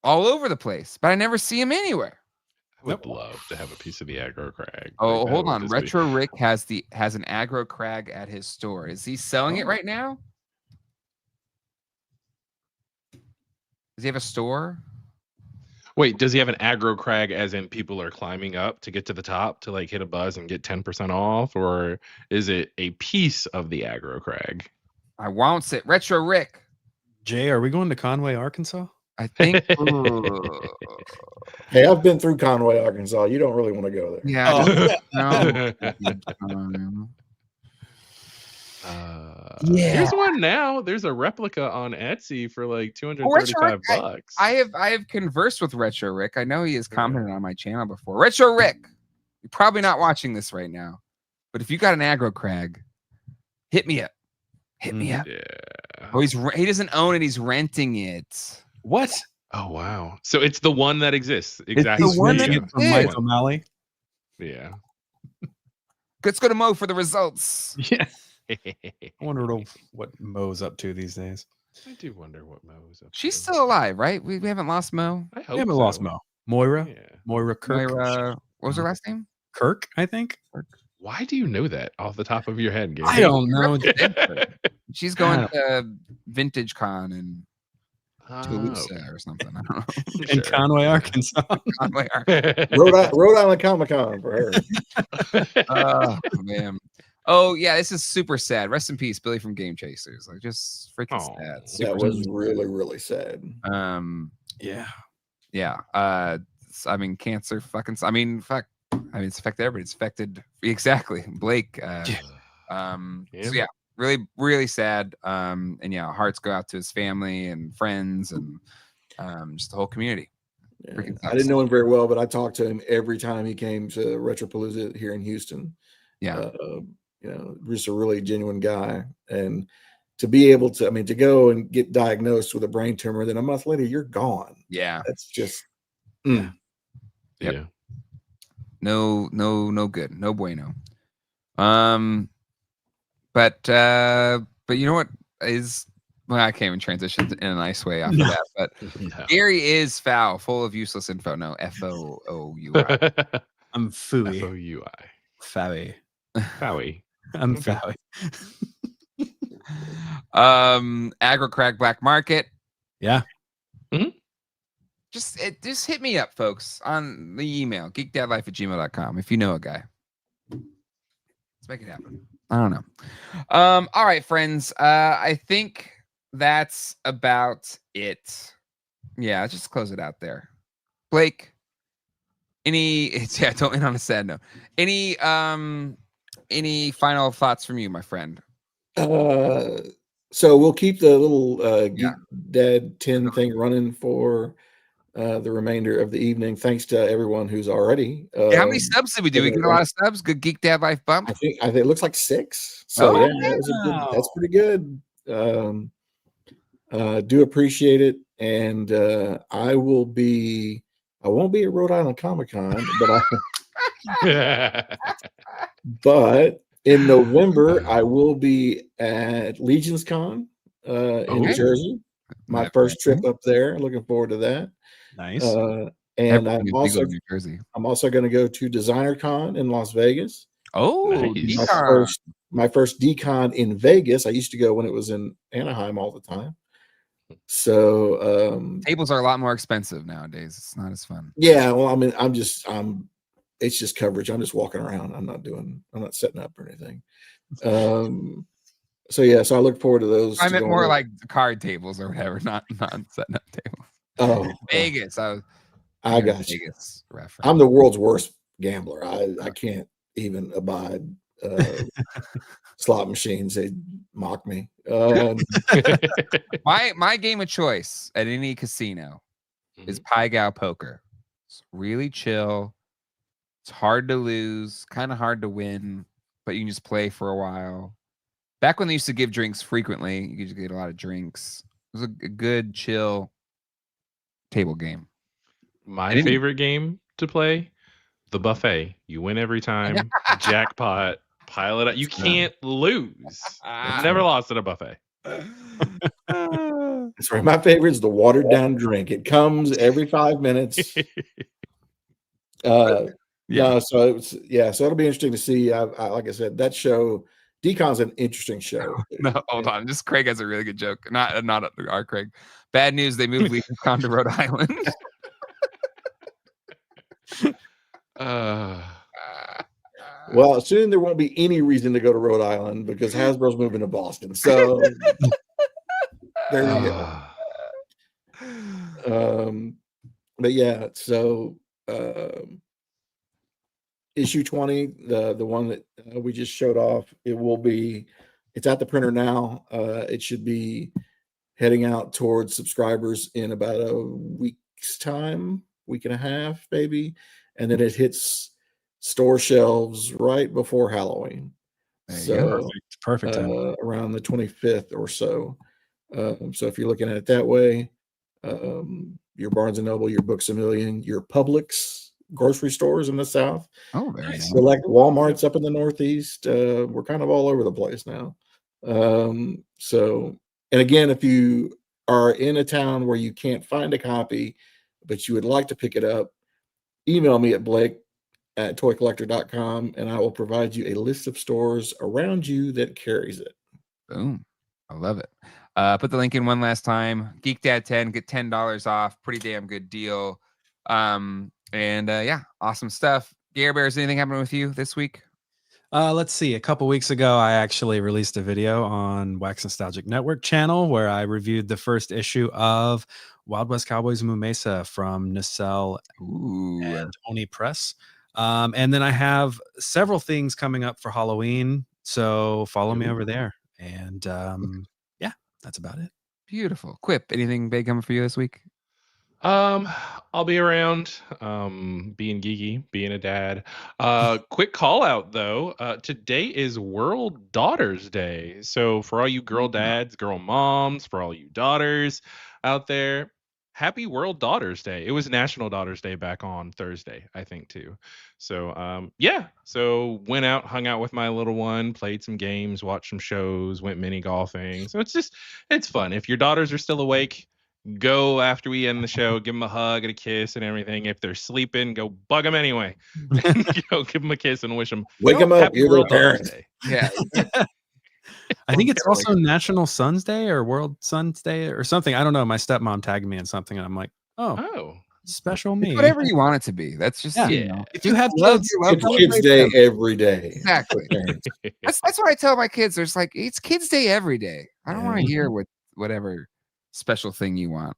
all over the place, but I never see them anywhere. I would love to have a piece of the aggro crag. Oh, hold on. Retro Rick has an aggro crag at his store. Is he selling it right now? Does he have a store? Wait, does he have an aggro crag as in people are climbing up to get to the top to like hit a buzz and get 10% off? Or is it a piece of the aggro crag? I won't sit. Retro Rick. Jay, are we going to Conway, Arkansas? I think. Hey, I've been through Conway, Arkansas. You don't really want to go there. Yeah. Oh. No. Here's one now. There's a replica on Etsy for like $235. I have conversed with Retro Rick. I know he has commented on my channel before. Retro Rick, you're probably not watching this right now, but if you got an aggro crag, hit me up. Hit me up. Yeah. Oh, he doesn't own it. He's renting it. What? Oh wow. So it's the one that exists. Exactly. the one that Renting it from Mike O'Malley. Yeah. Let's go to Mo for the results. Yeah. I wonder what Mo's up to these days. I do wonder what Mo's up She's to. still alive, right? We haven't lost Mo. I hope We haven't so. lost Mo. Moira. Yeah. Moira Kirk. What was her last name? Kirk, I think. Why do you know that off the top of your head, Gary? I don't know. She's going to Vintage Con and Oh. Toulouse or something. I don't know. In Conway, Arkansas. Conway, Arkansas. Rhode Island Comic Con for her. Oh man. Oh yeah, this is super sad. Rest in peace, Billy from Game Chasers. Like just freaking sad. Super That was sad. really, really sad. Yeah. Yeah. I mean, cancer. Fucking. I mean, fuck. I mean, it's affected everybody. It's affected exactly Blake. So yeah, really, really sad. And yeah, hearts go out to his family and friends and just the whole community. Yeah. I didn't know him very well, but I talked to him every time he came to Retropalooza here in Houston. Yeah. You know, just a really genuine guy. And to be able to, I mean, to go and get diagnosed with a brain tumor, then a month later, you're gone. Yeah. That's just, Yeah. No good. No bueno. But you know what is, well, I can't even transition in a nice way after that. But No. Gary is foul, full of useless info. No, FOOUI. I'm Fooey. FOUI. Fowie. Fowie. I'm Okay. Fowie. Agro Crack Black Market. Yeah. Just hit me up, folks, on the email, geekdadlife@gmail.com, if you know a guy. Let's make it happen. I don't know. All right, friends. I think that's about it. Yeah, let's just close it out there. Blake, don't end on a sad note. Any final thoughts from you, my friend? so we'll keep the little Geek Dad 10 thing running for the remainder of the evening. Thanks to everyone who's already. How many subs did we do? We get a lot of subs. Good Geek Dad Life bump. I think it looks like 6. So Oh, yeah, that's pretty good. Do appreciate it, and I won't be at Rhode Island Comic Con, but in November I will be at Legion's Con in Jersey. My first trip up there. Looking forward to that. Nice. And I'm also New Jersey. going to go to Designer Con in Las Vegas. Oh, Nice. My first Decon in Vegas. I used to go when it was in Anaheim all the time. So tables are a lot more expensive nowadays. It's not as fun. Yeah, well, I mean, it's just coverage. I'm just walking around. I'm not setting up or anything. So I look forward to those. I meant more like card tables or whatever, not setting up tables. Oh, Vegas. I got you. Vegas reference. I'm the world's worst gambler. I can't even abide slot machines. They mock me. My game of choice at any casino is Pai Gow Poker. It's really chill. It's hard to lose, kind of hard to win, but you can just play for a while. Back when they used to give drinks frequently, you could just get a lot of drinks. It was a good, chill table game. My favorite game to play, the buffet. You win every time. Jackpot. Pile it up. You can't lose. I've never lost at a buffet. Sorry, my favorite is the watered down drink. It comes every 5 minutes. So it'll be interesting to see. Like I said, that show, Decon's an interesting show. No, hold on. Just Craig has a really good joke. Not our Craig. Bad news. They moved LegionCon to Rhode Island. Well, soon there won't be any reason to go to Rhode Island because Hasbro's moving to Boston. So there you go. But yeah, so issue 20, the one that we just showed off, it's at the printer now. It should be heading out towards subscribers in about a week's time, week and a half, maybe. And then it hits store shelves right before Halloween. So perfect time. around the 25th or so. So if you're looking at it that way, your Barnes & Noble, your Books A Million, your Publix grocery stores in the South, select Walmarts up in the Northeast. We're kind of all over the place now. So, and again, if you are in a town where you can't find a copy, but you would like to pick it up, email me at blake@toycollector.com and I will provide you a list of stores around you that carries it. Boom. I love it. Put the link in one last time. Geek Dad 10, get $10 off. Pretty damn good deal. Yeah, awesome stuff. Gary Bears, anything happening with you this week? Let's see. A couple weeks ago, I actually released a video on Wax Nostalgic Network channel where I reviewed the first issue of Wild West Cowboys Moo Mesa from Nacelle and Oni Press. And then I have several things coming up for Halloween. So follow me over there. And yeah, that's about it. Beautiful. Quip, anything big coming for you this week? I'll be around, being geeky, being a dad. Quick call out though. Today is World Daughters Day. So for all you girl dads, girl moms, for all you daughters out there, happy World Daughters Day. It was National Daughters Day back on Thursday, I think too. So, yeah. So went out, hung out with my little one, played some games, watched some shows, went mini golfing. So it's fun. If your daughters are still awake, go after we end the show, give them a hug and a kiss and everything. If they're sleeping, go bug them anyway. Go give them a kiss and wish them. Wake them up. You're their parents. Yeah. I think it's also National Sons Day or World Sons Day or something. I don't know. My stepmom tagged me in something and I'm like, oh. Special me. It's whatever you want it to be. That's just you know. If you have kids, it's Kids Day every day. Exactly. That's what I tell my kids. There's like, it's Kids Day every day. I don't want to hear whatever special thing you want.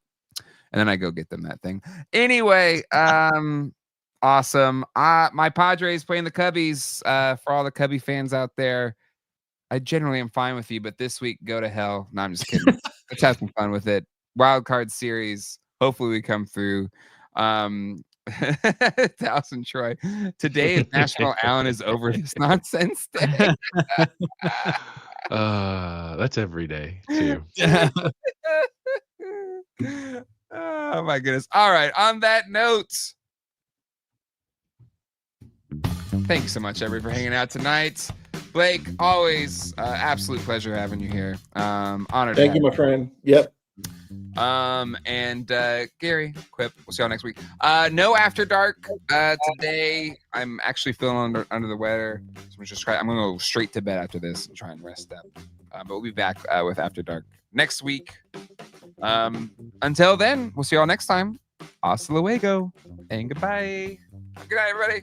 And then I go get them that thing. Anyway, awesome. My Padres playing the Cubbies. For all the Cubby fans out there, I generally am fine with you, but this week, go to hell. No, I'm just kidding. Let's have some fun with it. Wild card series. Hopefully we come through. Thousand Troy. Today is National Alan is over this nonsense day. That's every day too. Oh my goodness. All right. On that note, thank you so much, everybody, for hanging out tonight. Blake, always absolute pleasure having you here. Honored. Thank you, my friend. Yep. And Gary, Quip, we'll see y'all next week. No After Dark today. I'm actually feeling under the weather, so I'm gonna go straight to bed after this and try and rest up. But we'll be back with After Dark next week. Until then, we'll see y'all next time. Hasta luego and goodbye. Good night, everybody.